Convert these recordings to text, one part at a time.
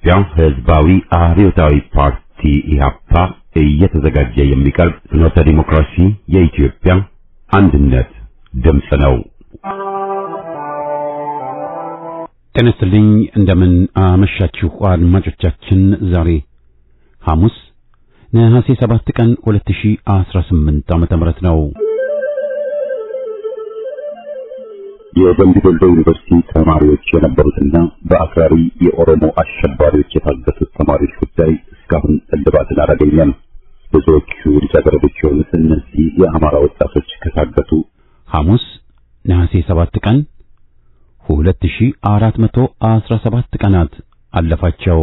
የኢትዮጵያ ሕዝባዊ አብዮታዊ ፓርቲ ኢህአፓ እየተዘጋጀ የሚቀርብ ፍኖተ ዲሞክራሲ የኢትዮጵያ አንድነት ድምፅ ነው። ጤና ይስጥልኝ። እንደምን አመሻችሁ አድማጮቻችን። ዛሬ ሐሙስ ነሐሴ 7 ቀን 2018 ዓ.ም ነው። የደምቢ ዶሎ ዩኒቨርሲቲ ተማሪዎች የነበሩትና በአክራሪ የኦሮሞ አሸባሪዎች የታገቱት ተማሪዎች ጉዳይ እስካሁን እልባትን አላገኘም። ብዙዎቹ ልጃገረዶች የሆኑት እነዚህ የአማራ ወጣቶች ከታገቱ ሐሙስ ነሐሴ 7 ቀን 2417 ቀናት አለፋቸው።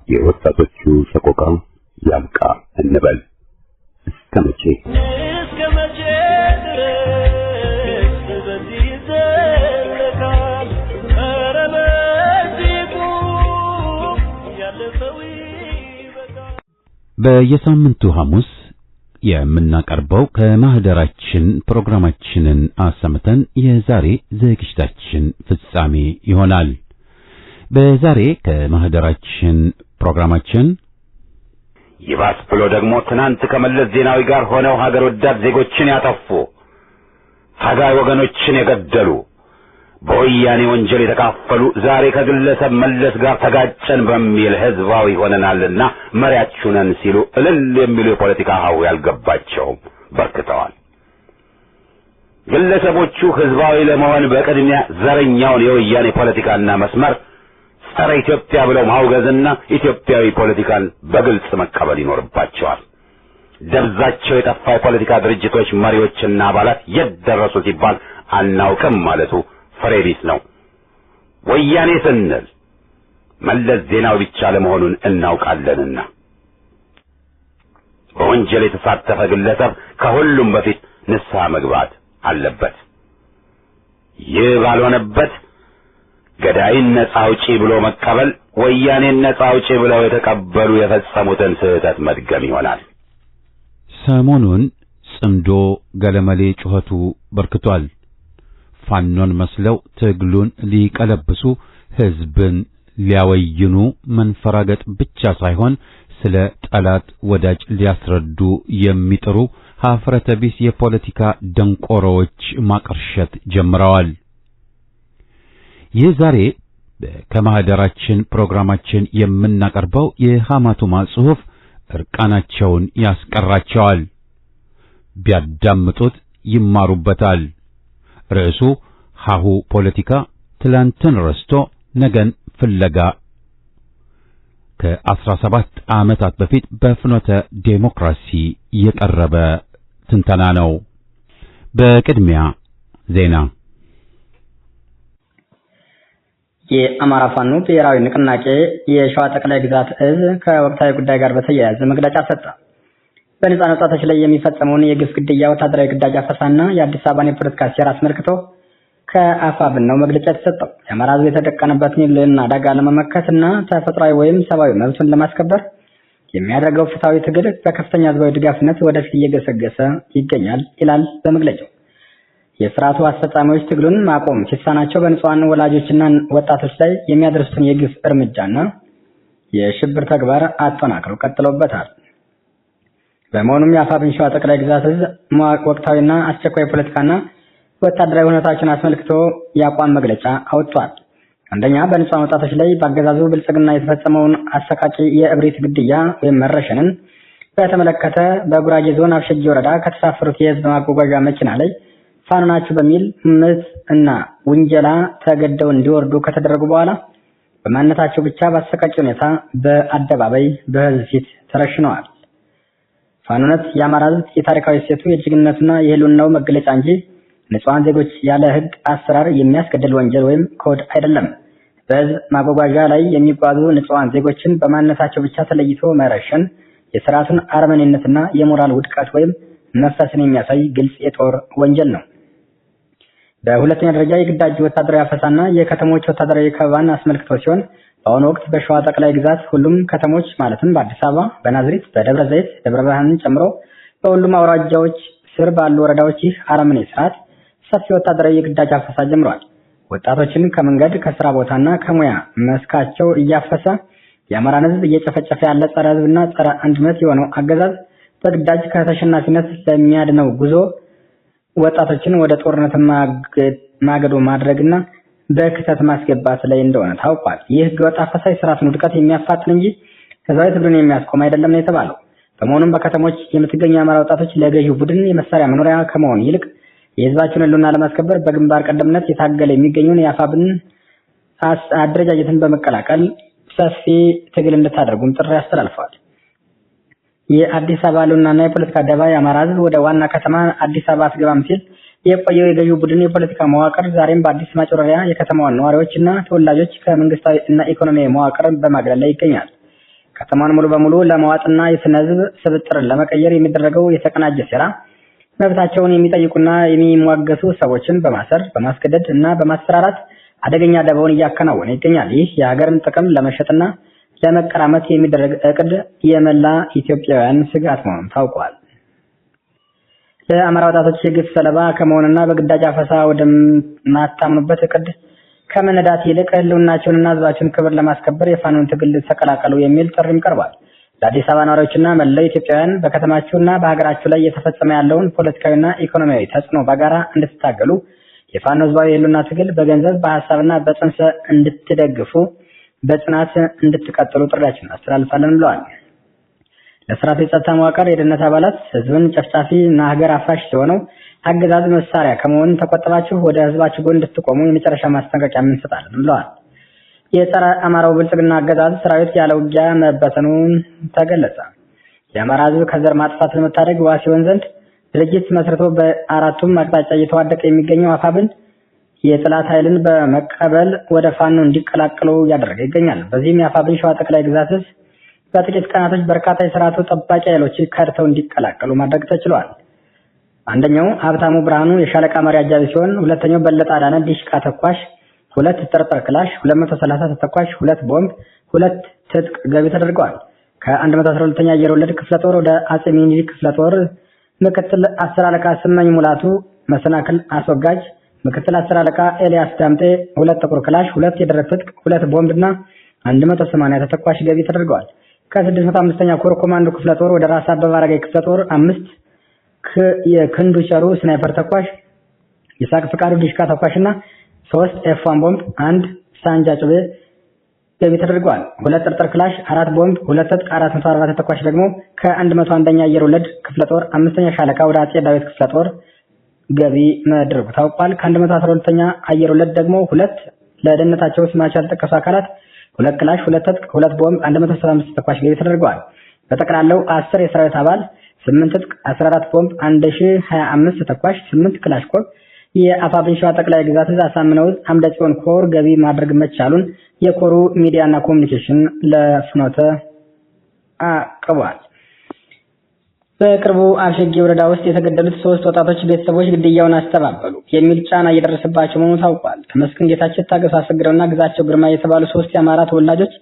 የወጣቶቹ ሰቆቃ ያብቃ እንበል። እስከ መቼ በየሳምንቱ ሐሙስ የምናቀርበው ከማህደራችን ፕሮግራማችንን አሰምተን የዛሬ ዝግጅታችን ፍጻሜ ይሆናል። በዛሬ ከማህደራችን ፕሮግራማችን ይባስ ብሎ ደግሞ ትናንት ከመለስ ዜናዊ ጋር ሆነው ሀገር ወዳድ ዜጎችን ያጠፉ ታጋይ ወገኖችን የገደሉ በወያኔ ወንጀል የተካፈሉ ዛሬ ከግለሰብ መለስ ጋር ተጋጨን በሚል ህዝባዊ ሆነናልና መሪያችሁ ነን ሲሉ እልል የሚሉ የፖለቲካ ሀው ያልገባቸውም በርክተዋል። ግለሰቦቹ ህዝባዊ ለመሆን በቅድሚያ ዘረኛውን የወያኔ ፖለቲካና መስመር ጸረ ኢትዮጵያ ብለው ማውገዝና ኢትዮጵያዊ ፖለቲካን በግልጽ መቀበል ይኖርባቸዋል። ደብዛቸው የጠፋ የፖለቲካ ድርጅቶች መሪዎችና አባላት የት ደረሱ ሲባል አናውቅም ማለቱ ፍሬ ቢስ ነው። ወያኔ ስንል መለስ ዜናዊ ብቻ ለመሆኑን እናውቃለንና በወንጀል የተሳተፈ ግለሰብ ከሁሉም በፊት ንስሐ መግባት አለበት። ይህ ባልሆነበት ገዳይን ነጻ አውጪ ብሎ መቀበል ወያኔን ነጻ አውጪ ብለው የተቀበሉ የፈጸሙትን ስህተት መድገም ይሆናል። ሰሞኑን ጽምዶ ገለመሌ ጩኸቱ በርክቷል። ፋኖን መስለው ትግሉን ሊቀለብሱ ህዝብን ሊያወይኑ መንፈራገጥ ብቻ ሳይሆን ስለ ጠላት ወዳጅ ሊያስረዱ የሚጥሩ ሀፍረተ ቢስ የፖለቲካ ደንቆሮዎች ማቀርሸት ጀምረዋል። ይህ ዛሬ ከማህደራችን ፕሮግራማችን የምናቀርበው የሐማቱማ ጽሑፍ እርቃናቸውን ያስቀራቸዋል። ቢያዳምጡት ይማሩበታል። ርዕሱ ሐሁ ፖለቲካ ትላንትን ረስቶ ነገን ፍለጋ ከ17 ዓመታት በፊት በፍኖተ ዴሞክራሲ የቀረበ ትንተና ነው። በቅድሚያ ዜና። የአማራ ፋኖ ብሔራዊ ንቅናቄ የሸዋ ጠቅላይ ግዛት እዝ ከወቅታዊ ጉዳይ ጋር በተያያዘ መግለጫ ሰጠ። በነጻ ወጣቶች ላይ የሚፈጸመውን የግፍ ግድያ፣ ወታደራዊ ግዳጅ አፈሳና የአዲስ አበባን የፖለቲካ ሴራ አስመልክቶ ከአፋብን ነው መግለጫ የተሰጠው። የአማራ ሕዝብ የተደቀነበትን የሕልውና አደጋ ለመመከትና ተፈጥሯዊ ወይም ሰብአዊ መብቱን ለማስከበር የሚያደርገው ፍትሐዊ ትግል በከፍተኛ ሕዝባዊ ድጋፍነት ወደፊት እየገሰገሰ ይገኛል ይላል በመግለጫው። የሥርዓቱ አስፈጻሚዎች ትግሉን ማቆም ሲሳናቸው በንጹሃን ወላጆችና ወጣቶች ላይ የሚያደርሱትን የግፍ እርምጃና የሽብር ተግባር አጠናክረው ቀጥለውበታል። በመሆኑም የአፋብን ሸዋ ጠቅላይ ግዛት እዝ ወቅታዊና አስቸኳይ ፖለቲካና ወታደራዊ ሁኔታዎችን አስመልክቶ የአቋም መግለጫ አውጥቷል። አንደኛ፣ በንጹሃን ወጣቶች ላይ በአገዛዙ ብልጽግና የተፈጸመውን አሰቃቂ የእብሪት ግድያ ወይም መረሸንን በተመለከተ በጉራጌ ዞን አብሸጌ ወረዳ ከተሳፈሩት የህዝብ ማጓጓዣ መኪና ላይ ፋኖ ናችሁ በሚል ምት እና ውንጀላ ተገደው እንዲወርዱ ከተደረጉ በኋላ በማንነታቸው ብቻ በአሰቃቂ ሁኔታ በአደባባይ በህዝብ ፊት ተረሽነዋል። ፋኖነት የአማራ ሕዝብ የታሪካዊ እሴቱ የጀግንነቱና የህልውናው መገለጫ እንጂ ንጹሃን ዜጎች ያለ ህግ አሰራር የሚያስገድል ወንጀል ወይም ኮድ አይደለም። በህዝብ ማጓጓዣ ላይ የሚጓዙ ንጹሃን ዜጎችን በማንነታቸው ብቻ ተለይቶ መረሸን የሥርዓቱን አረመኔነትና የሞራል ውድቀት ወይም መፍረስን የሚያሳይ ግልጽ የጦር ወንጀል ነው። በሁለተኛ ደረጃ የግዳጅ ወታደራዊ አፈሳና የከተሞች ወታደራዊ ከበባን አስመልክቶ ሲሆን በአሁኑ ወቅት በሸዋ ጠቅላይ ግዛት ሁሉም ከተሞች ማለትም በአዲስ አበባ፣ በናዝሬት፣ በደብረ ዘይት፣ ደብረ ብርሃንን ጨምሮ በሁሉም አውራጃዎች ስር ባሉ ወረዳዎች ይህ አረመኔ ስርዓት ሰፊ ወታደራዊ የግዳጅ አፈሳ ጀምሯል። ወጣቶችን ከመንገድ ከስራ ቦታና ከሙያ መስካቸው እያፈሰ የአማራን ህዝብ እየጨፈጨፈ ያለ ጸረ ህዝብና ጸረ አንድነት የሆነው አገዛዝ በግዳጅ ከተሸናፊነት ለሚያድነው ጉዞ ወጣቶችን ወደ ጦርነት ማገዶ ማድረግና በክተት ማስገባት ላይ እንደሆነ ታውቋል። ይህ ህገወጥ አፈሳሽ ስርዓትን ውድቀት የሚያፋጥን እንጂ ህዝባዊ ትግሉን የሚያስቆም አይደለም ነው የተባለው። በመሆኑም በከተሞች የምትገኙ የአማራ ወጣቶች ለገዢው ቡድን የመሳሪያ መኖሪያ ከመሆን ይልቅ የህዝባችንን ህልውና ለማስከበር በግንባር ቀደምነት የታገለ የሚገኘውን የአፋብን አደረጃጀትን በመቀላቀል ሰፊ ትግል እንድታደርጉም ጥሪ አስተላልፈዋል። የአዲስ አበባ ህልውናና የፖለቲካ ደባ የአማራ ህዝብ ወደ ዋና ከተማ አዲስ አበባ አትገባም ሲል የቆየው የገዢው ቡድን የፖለቲካ መዋቅር ዛሬም በአዲስ ማጮሪያ የከተማዋን ነዋሪዎችና ተወላጆች ከመንግስታዊ እና ኢኮኖሚያዊ መዋቅር በማግለል ላይ ይገኛል። ከተማዋን ሙሉ በሙሉ ለማዋጥና የስነ ህዝብ ስብጥርን ለመቀየር የሚደረገው የተቀናጀ ሴራ መብታቸውን የሚጠይቁና የሚሟገቱ ሰዎችን በማሰር በማስገደድ እና በማስፈራራት አደገኛ ደባውን እያከናወነ ይገኛል። ይህ የሀገርን ጥቅም ለመሸጥና ለመቀራመት የሚደረግ እቅድ የመላ ኢትዮጵያውያን ስጋት መሆኑን ታውቋል። ለአማራ ወጣቶች የግፍ ሰለባ ከመሆንና በግዳጅ አፈሳ ወደማታምኑበት እቅድ ከመነዳት ይልቅ ህልውናቸውንና ህዝባቸውን ክብር ለማስከበር የፋኖን ትግል ተቀላቀሉ የሚል ጥሪም ቀርቧል። ለአዲስ አበባ ነዋሪዎችና መላው ኢትዮጵያውያን በከተማችሁና በሀገራችሁ ላይ እየተፈጸመ ያለውን ፖለቲካዊና ኢኮኖሚያዊ ተጽዕኖ በጋራ እንድትታገሉ የፋኖ ህዝባዊ የህልውና ትግል በገንዘብ በሐሳብና በጽንሰ እንድትደግፉ በጽናት እንድትቀጥሉ ጥሪያችንን አስተላልፋለን ብለዋል። ለስርዓቱ የጸጥታ መዋቅር የደህንነት አባላት ህዝብን ጨፍጫፊ እና ሀገር አፍራሽ ሲሆነው አገዛዝ መሳሪያ ከመሆን ተቆጥባችሁ ወደ ህዝባችሁ ጎን እንድትቆሙ የመጨረሻ ማስጠንቀቂያ እንሰጣለን ብለዋል። የጸረ አማራው ብልጽግና አገዛዝ ሰራዊት ያለ ውጊያ መበተኑን ተገለጸ። የአማራ ህዝብ ከዘር ማጥፋት ለመታደግ ዋስ ይሆን ዘንድ ድርጅት መስርቶ በአራቱም አቅጣጫ እየተዋደቀ የሚገኘው አፋብን የጥላት ኃይልን በመቀበል ወደ ፋኖ እንዲቀላቀሉ እያደረገ ይገኛል። በዚህም የአፋብን ሸዋ ጠቅላይ ግዛት በጥቂት ቀናቶች በርካታ የስርዓቱ ጠባቂ ኃይሎች ከድተው እንዲቀላቀሉ ማድረግ ተችሏል። አንደኛው ሀብታሙ ብርሃኑ የሻለቃ መሪ አጃቢ ሲሆን ሁለተኛው በለጠ አዳነ ዲሽቃ ተኳሽ፣ 2 ጥርጥር ክላሽ፣ 230 ተተኳሽ፣ 2 ቦምብ፣ 2 ትጥቅ ገቢ ተደርገዋል። ከ112ኛ አየር ወለድ ክፍለ ጦር ወደ አጼ ሚኒሊክ ክፍለ ጦር ምክትል 10 አለቃ ስመኝ ሙላቱ መሰናክል አስወጋጅ፣ ምክትል 10 አለቃ ኤልያስ ዳምጤ 2 ጥቁር ክላሽ፣ 2 የደረት ትጥቅ፣ 2 ቦምብና 180 ተተኳሽ ገቢ ተደርገዋል። ከ605ኛ ኮር ኮማንዶ ክፍለ ጦር ወደ ራስ አበበ አረጋይ ክፍለ ጦር 5 የክንዱ ቸሩ ስናይፐር ተኳሽ፣ ይሳቅ ፍቃዱ ዲሽቃ ተኳሽና 3 ኤፍ1 ቦምብ፣ 1 ሳንጃ ጩቤ ገቢ ተደርገዋል። 2 ጥርጥር ክላሽ፣ 4 ቦምብ፣ 2 ጥጥቅ፣ 444 ተኳሽ ደግሞ ከ101ኛ አየር ወለድ ክፍለ ጦር 5ኛ ሻለቃ ወደ አጼ ዳዊት ክፍለ ጦር ገቢ መድረጉ ታውቋል። ከ112ኛ አየር ወለድ ደግሞ 2 ለደህንነታቸው ስማቸው ያልተጠቀሱ አካላት 2 ክላሽ፣ 2 ጥጥቅ፣ 2 ቦምብ፣ 175 ተኳሽ ገቢ ተደርገዋል። በጠቅላላው 10 የሰራዊት አባል 8 ጥጥቅ፣ 14 ቦምብ፣ 1025 ተኳሽ፣ 8 ክላሽኮቭ የአፋብን ሸዋ ጠቅላይ ግዛት አሳምነው አምደ ጽዮን ኮር ገቢ ማድረግ መቻሉን የኮሩ ሚዲያና ኮሙኒኬሽን ለፍኖተ አቅርቧል። በቅርቡ አሸጌ ወረዳ ውስጥ የተገደሉት 3 ወጣቶች ቤተሰቦች ግድያውን አስተባበሉ የሚል ጫና እየደረሰባቸው መሆኑ ታውቋል። ተመስገን ጌታቸው፣ ታገሱ አሰግደውና ግዛቸው ግርማ የተባሉ 3 የአማራ ተወላጆች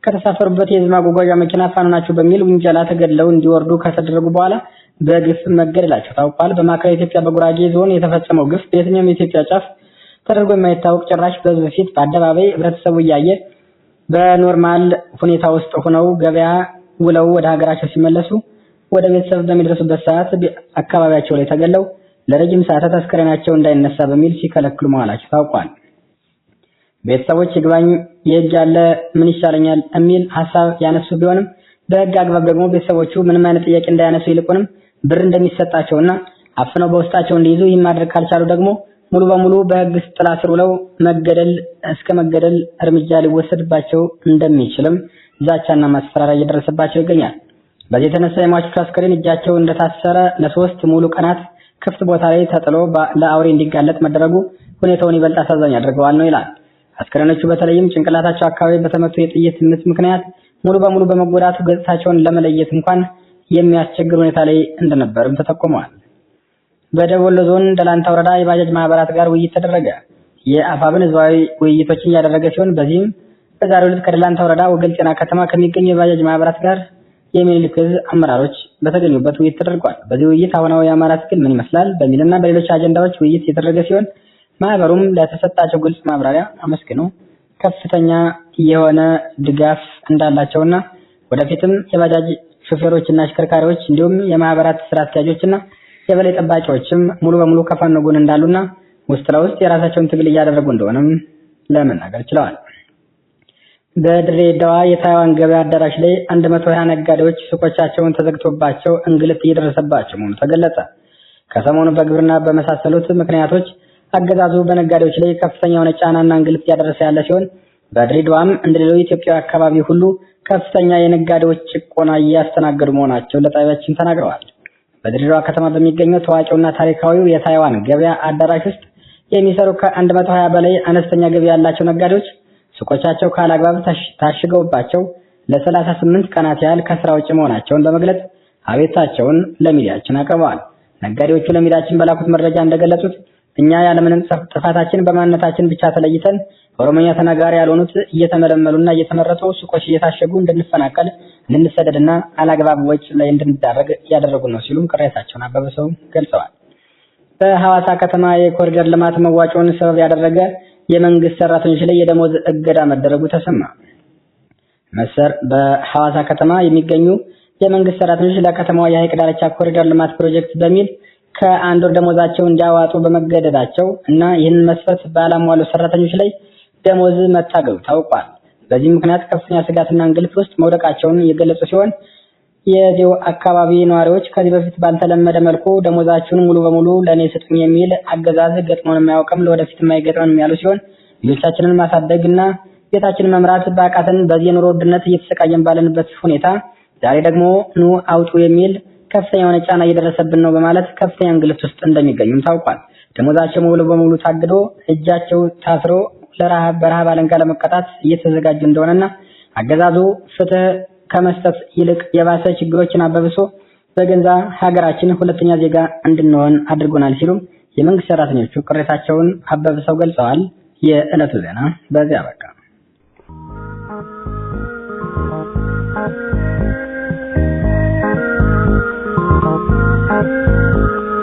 ከተሳፈሩበት የህዝብ ማጓጓዣ መኪና ፋኖ ናቸው በሚል ውንጀላ ተገድለው እንዲወርዱ ከተደረጉ በኋላ በግፍ መገደላቸው ታውቋል። በማዕከላዊ ኢትዮጵያ በጉራጌ ዞን የተፈጸመው ግፍ በየትኛውም የኢትዮጵያ ጫፍ ተደርጎ የማይታወቅ ጭራሽ በህዝብ ፊት በአደባባይ ህብረተሰቡ እያየ በኖርማል ሁኔታ ውስጥ ሆነው ገበያ ውለው ወደ ሀገራቸው ሲመለሱ ወደ ቤተሰብ በሚደርሱበት ሰዓት አካባቢያቸው ላይ ተገለው ለረጅም ሰዓታት አስከሬናቸው እንዳይነሳ በሚል ሲከለክሉ መዋላቸው ታውቋል። ቤተሰቦች ይግባኝ የህግ ያለ ምን ይሻለኛል የሚል ሐሳብ ያነሱ ቢሆንም በህግ አግባብ ደግሞ ቤተሰቦቹ ምንም አይነት ጥያቄ እንዳያነሱ ይልቁንም ብር እንደሚሰጣቸውና አፍነው በውስጣቸው እንዲይዙ ይህን ማድረግ ካልቻሉ ደግሞ ሙሉ በሙሉ በህግ ጥላ ስር ውለው እስከ መገደል እርምጃ ሊወሰድባቸው እንደሚችልም ዛቻና ማስፈራሪያ እየደረሰባቸው ይገኛል። በዚህ የተነሳ የሟቾቹ አስከሬን እጃቸው እንደታሰረ ለ3 ሙሉ ቀናት ክፍት ቦታ ላይ ተጥሎ ለአውሬ እንዲጋለጥ መደረጉ ሁኔታውን ይበልጥ አሳዛኝ አድርገዋል ነው ይላል። አስከሬኖቹ በተለይም ጭንቅላታቸው አካባቢ በተመቱ የጥይት ምት ምክንያት ሙሉ በሙሉ በመጎዳቱ ገጽታቸውን ለመለየት እንኳን የሚያስቸግር ሁኔታ ላይ እንደነበርም ተጠቁመዋል። በደቡብ ወሎ ዞን ደላንታ ወረዳ የባጃጅ ማህበራት ጋር ውይይት ተደረገ። የአፋብን ህዝባዊ ውይይቶችን ያደረገ ሲሆን በዚህም በዛሬው ዕለት ከደላንታ ወረዳ ወገል ጤና ከተማ ከሚገኙ የባጃጅ ማህበራት ጋር የሚኒልክ ዕዝ አመራሮች በተገኙበት ውይይት ተደርጓል። በዚህ ውይይት አሁናዊ የአማራ ትግል ምን ይመስላል በሚልና በሌሎች አጀንዳዎች ውይይት የተደረገ ሲሆን ማህበሩም ለተሰጣቸው ግልጽ ማብራሪያ አመስግነው ከፍተኛ የሆነ ድጋፍ እንዳላቸውና ወደፊትም የባጃጅ ሹፌሮችና አሽከርካሪዎች እንዲሁም የማህበራት ስራ አስኪያጆችና የበላይ ጠባቂዎችም ሙሉ በሙሉ ከፋኖ ጎን እንዳሉና ውስጥ ለውስጥ የራሳቸውን ትግል እያደረጉ እንደሆነም ለመናገር ችለዋል። በድሬዳዋ የታይዋን ገበያ አዳራሽ ላይ 120 ነጋዴዎች ሱቆቻቸውን ተዘግቶባቸው እንግልት እየደረሰባቸው መሆኑ ተገለጸ። ከሰሞኑ በግብርና በመሳሰሉት ምክንያቶች አገዛዙ በነጋዴዎች ላይ ከፍተኛ የሆነ ጫናና እንግልት እያደረሰ ያለ ሲሆን በድሬዳዋም እንደሌሎች ኢትዮጵያ አካባቢ ሁሉ ከፍተኛ የነጋዴዎች ጭቆና እያስተናገዱ መሆናቸው ለጣቢያችን ተናግረዋል። በድሬዳዋ ከተማ በሚገኘው ታዋቂውና ታሪካዊው የታይዋን ገበያ አዳራሽ ውስጥ የሚሰሩ ከ120 በላይ አነስተኛ ገቢ ያላቸው ነጋዴዎች ሱቆቻቸው ካላግባብ ታሽገውባቸው ለ38 ቀናት ያህል ከስራ ውጭ መሆናቸውን በመግለጽ አቤታቸውን ለሚዲያችን አቅርበዋል። ነጋዴዎቹ ለሚዲያችን በላኩት መረጃ እንደገለጹት እኛ ያለምንም ጥፋታችን በማንነታችን ብቻ ተለይተን ኦሮሞኛ ተናጋሪ ያልሆኑት እየተመለመሉና እየተመረጡ ሱቆች እየታሸጉ እንድንፈናቀል እንድንሰደድና አላግባብ ወጪ ላይ እንድንዳረግ ያደረጉ ነው ሲሉም ቅሬታቸውን አበበሰው ገልጸዋል። በሐዋሳ ከተማ የኮሪደር ልማት መዋጮውን ሰበብ ያደረገ የመንግስት ሰራተኞች ላይ የደሞዝ እገዳ መደረጉ ተሰማ። በሐዋሳ ከተማ የሚገኙ የመንግስት ሰራተኞች ለከተማዋ የሐይቅ ዳርቻ ኮሪደር ልማት ፕሮጀክት በሚል ከአንድ ወር ደሞዛቸው እንዲያዋጡ በመገደዳቸው እና ይህንን መስፈርት ባላሟሉ ሰራተኞች ላይ ደሞዝ መታገዱ ታውቋል። በዚህ ምክንያት ከፍተኛ ስጋትና እንግልት ውስጥ መውደቃቸውን የገለጹ ሲሆን የዚሁ አካባቢ ነዋሪዎች ከዚህ በፊት ባልተለመደ መልኩ ደሞዛቸውን ሙሉ በሙሉ ለኔ ስጡኝ የሚል አገዛዝ ገጥሞን የማያውቅም ለወደፊት የማይገጥመንም ያሉ ሲሆን ልጆቻችንን ማሳደግና ቤታችንን መምራት ባቃተን በዚህ ኑሮ ውድነት እየተሰቃየን ባለንበት ሁኔታ ዛሬ ደግሞ ኑ አውጡ የሚል ከፍተኛ የሆነ ጫና እየደረሰብን ነው በማለት ከፍተኛ እንግልት ውስጥ እንደሚገኙም ታውቋል። ደሞዛቸው ሙሉ በሙሉ ታግዶ እጃቸው ታስሮ በረሃብ አለንጋ ለመቀጣት እየተዘጋጁ እንደሆነና አገዛዙ ፍትህ ከመስጠት ይልቅ የባሰ ችግሮችን አበብሶ በገንዛ ሀገራችን ሁለተኛ ዜጋ እንድንሆን አድርጎናል ሲሉም የመንግስት ሰራተኞቹ ቅሬታቸውን አበብሰው ገልጸዋል። የዕለቱ ዜና በዚያ በቃ።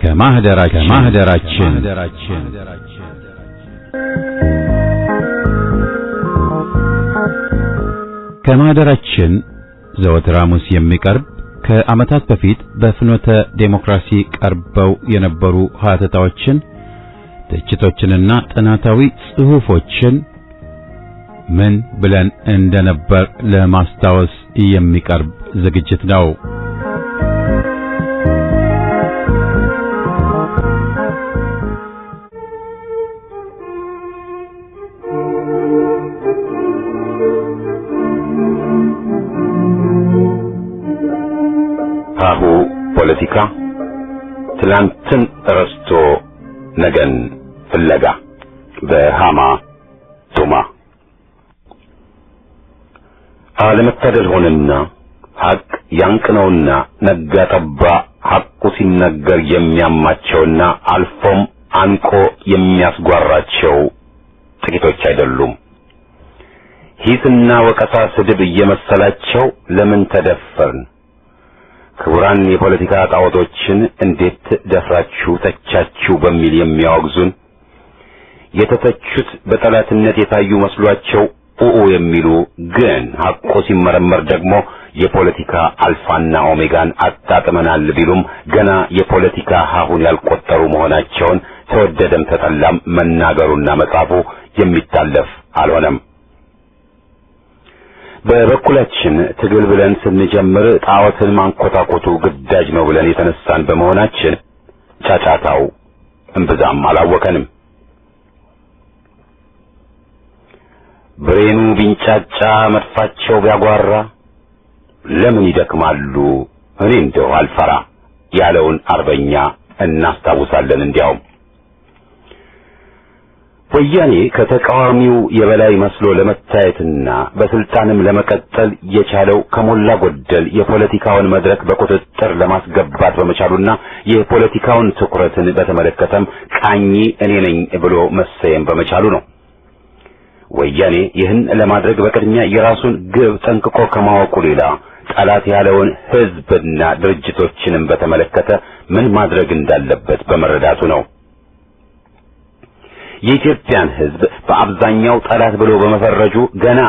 ከማህደራችን ከማህደራችን ዘወትር ሐሙስ የሚቀርብ ከዓመታት በፊት በፍኖተ ዴሞክራሲ ቀርበው የነበሩ ሀተታዎችን፣ ትችቶችንና ጥናታዊ ጽሑፎችን ምን ብለን እንደነበር ለማስታወስ የሚቀርብ ዝግጅት ነው። አሁ ፖለቲካ ትላንትን ረስቶ ነገን ፍለጋ በሃማ ቱማ። አለመታደል ሆነና ሐቅ ያንቅነውና ነጋ ጠባ ሐቁ ሲነገር የሚያማቸውና አልፎም አንቆ የሚያስጓራቸው ጥቂቶች አይደሉም። ሂስና ወቀሳ ስድብ እየመሰላቸው ለምን ተደፈርን? ክቡራን የፖለቲካ ጣዖቶችን እንዴት ደፍራችሁ ተቻችሁ በሚል የሚያወግዙን፣ የተተቹት በጠላትነት የታዩ መስሏቸው ኡኡ የሚሉ ግን ሐቁ ሲመረመር ደግሞ የፖለቲካ አልፋና ኦሜጋን አጣጥመናል ቢሉም ገና የፖለቲካ ሀሁን ያልቆጠሩ መሆናቸውን ተወደደም ተጠላም መናገሩና መጻፉ የሚታለፍ አልሆነም። በበኩላችን ትግል ብለን ስንጀምር ጣዖትን ማንኮታኮቱ ግዳጅ ነው ብለን የተነሳን በመሆናችን ጫጫታው እምብዛም አላወከንም። ብሬኑ ቢንጫጫ መድፋቸው ቢያጓራ ለምን ይደክማሉ እኔ እንደው አልፈራ ያለውን አርበኛ እናስታውሳለን። እንዲያውም ወያኔ ከተቃዋሚው የበላይ መስሎ ለመታየትና በስልጣንም ለመቀጠል የቻለው ከሞላ ጎደል የፖለቲካውን መድረክ በቁጥጥር ለማስገባት በመቻሉና የፖለቲካውን ትኩረትን በተመለከተም ቃኝ እኔ ነኝ ብሎ መሰየም በመቻሉ ነው። ወያኔ ይህን ለማድረግ በቅድሚያ የራሱን ግብ ጠንቅቆ ከማወቁ ሌላ ጠላት ያለውን ሕዝብና ድርጅቶችንም በተመለከተ ምን ማድረግ እንዳለበት በመረዳቱ ነው። የኢትዮጵያን ሕዝብ በአብዛኛው ጠላት ብሎ በመፈረጁ ገና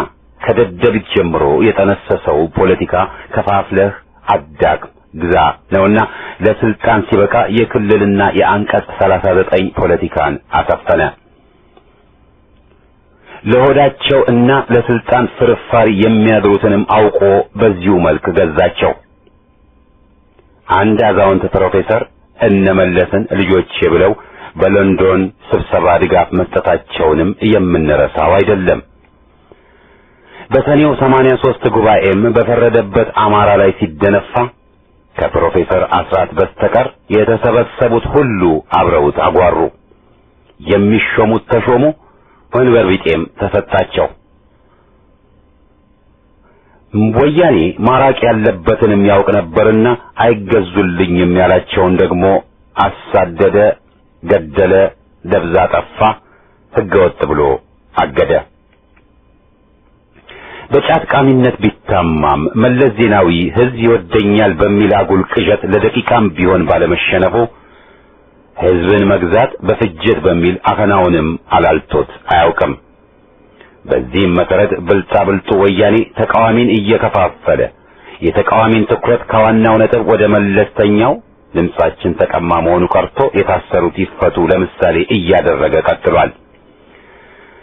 ከደደቢት ጀምሮ የተነሰሰው ፖለቲካ ከፋፍለህ አዳቅም ግዛ ነውና ለስልጣን ሲበቃ የክልልና የአንቀጽ 39 ፖለቲካን አሰፈነ። ለሆዳቸው እና ለስልጣን ፍርፋሪ የሚያድሩትንም አውቆ በዚሁ መልክ ገዛቸው። አንድ አዛውንት ፕሮፌሰር እነመለስን ልጆቼ ብለው በሎንዶን ስብሰባ ድጋፍ መስጠታቸውንም የምንረሳው አይደለም። በሰኔው 83 ጉባኤም በፈረደበት አማራ ላይ ሲደነፋ ከፕሮፌሰር አስራት በስተቀር የተሰበሰቡት ሁሉ አብረውት አጓሩ። የሚሾሙት ተሾሙ፣ ወንበር ቢጤም ተሰጣቸው። ወያኔ ማራቅ ያለበትንም ያውቅ ነበርና አይገዙልኝም ያላቸውን ደግሞ አሳደደ፣ ገደለ፣ ደብዛ ጠፋ፣ ሕገወጥ ብሎ አገደ። በጫት ቃሚነት ቢታማም መለስ ዜናዊ ሕዝብ ይወደኛል በሚል አጉል ቅዠት ለደቂቃም ቢሆን ባለመሸነፉ ሕዝብን መግዛት በፍጅት በሚል አፈናውንም አላልቶት አያውቅም። በዚህም መሰረት ብልጣብልጡ ወያኔ ተቃዋሚን እየከፋፈለ የተቃዋሚን ትኩረት ከዋናው ነጥብ ወደ መለስተኛው ድምጻችን ተቀማ መሆኑ ቀርቶ የታሰሩት ይፈቱ ለምሳሌ እያደረገ ቀጥሏል።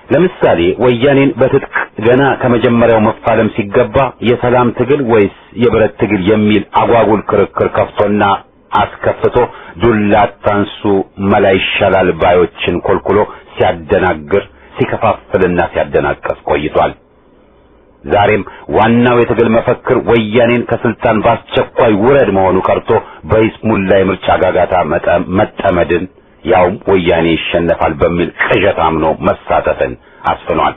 ለምሳሌ ወያኔን በትጥቅ ገና ከመጀመሪያው መፋለም ሲገባ የሰላም ትግል ወይስ የብረት ትግል የሚል አጓጉል ክርክር ከፍቶና አስከፍቶ ዱላ ታንሱ መላ ይሻላል ባዮችን ኮልኩሎ ሲያደናግር ሲከፋፍልና ሲያደናቀፍ ቆይቷል። ዛሬም ዋናው የትግል መፈክር ወያኔን ከስልጣን በአስቸኳይ ውረድ መሆኑ ቀርቶ በይስሙላ የምርጫ ጋጋታ መጠመድን ያውም ወያኔ ይሸነፋል በሚል ቅዠት አምኖ መሳተፍን አስፍኗል።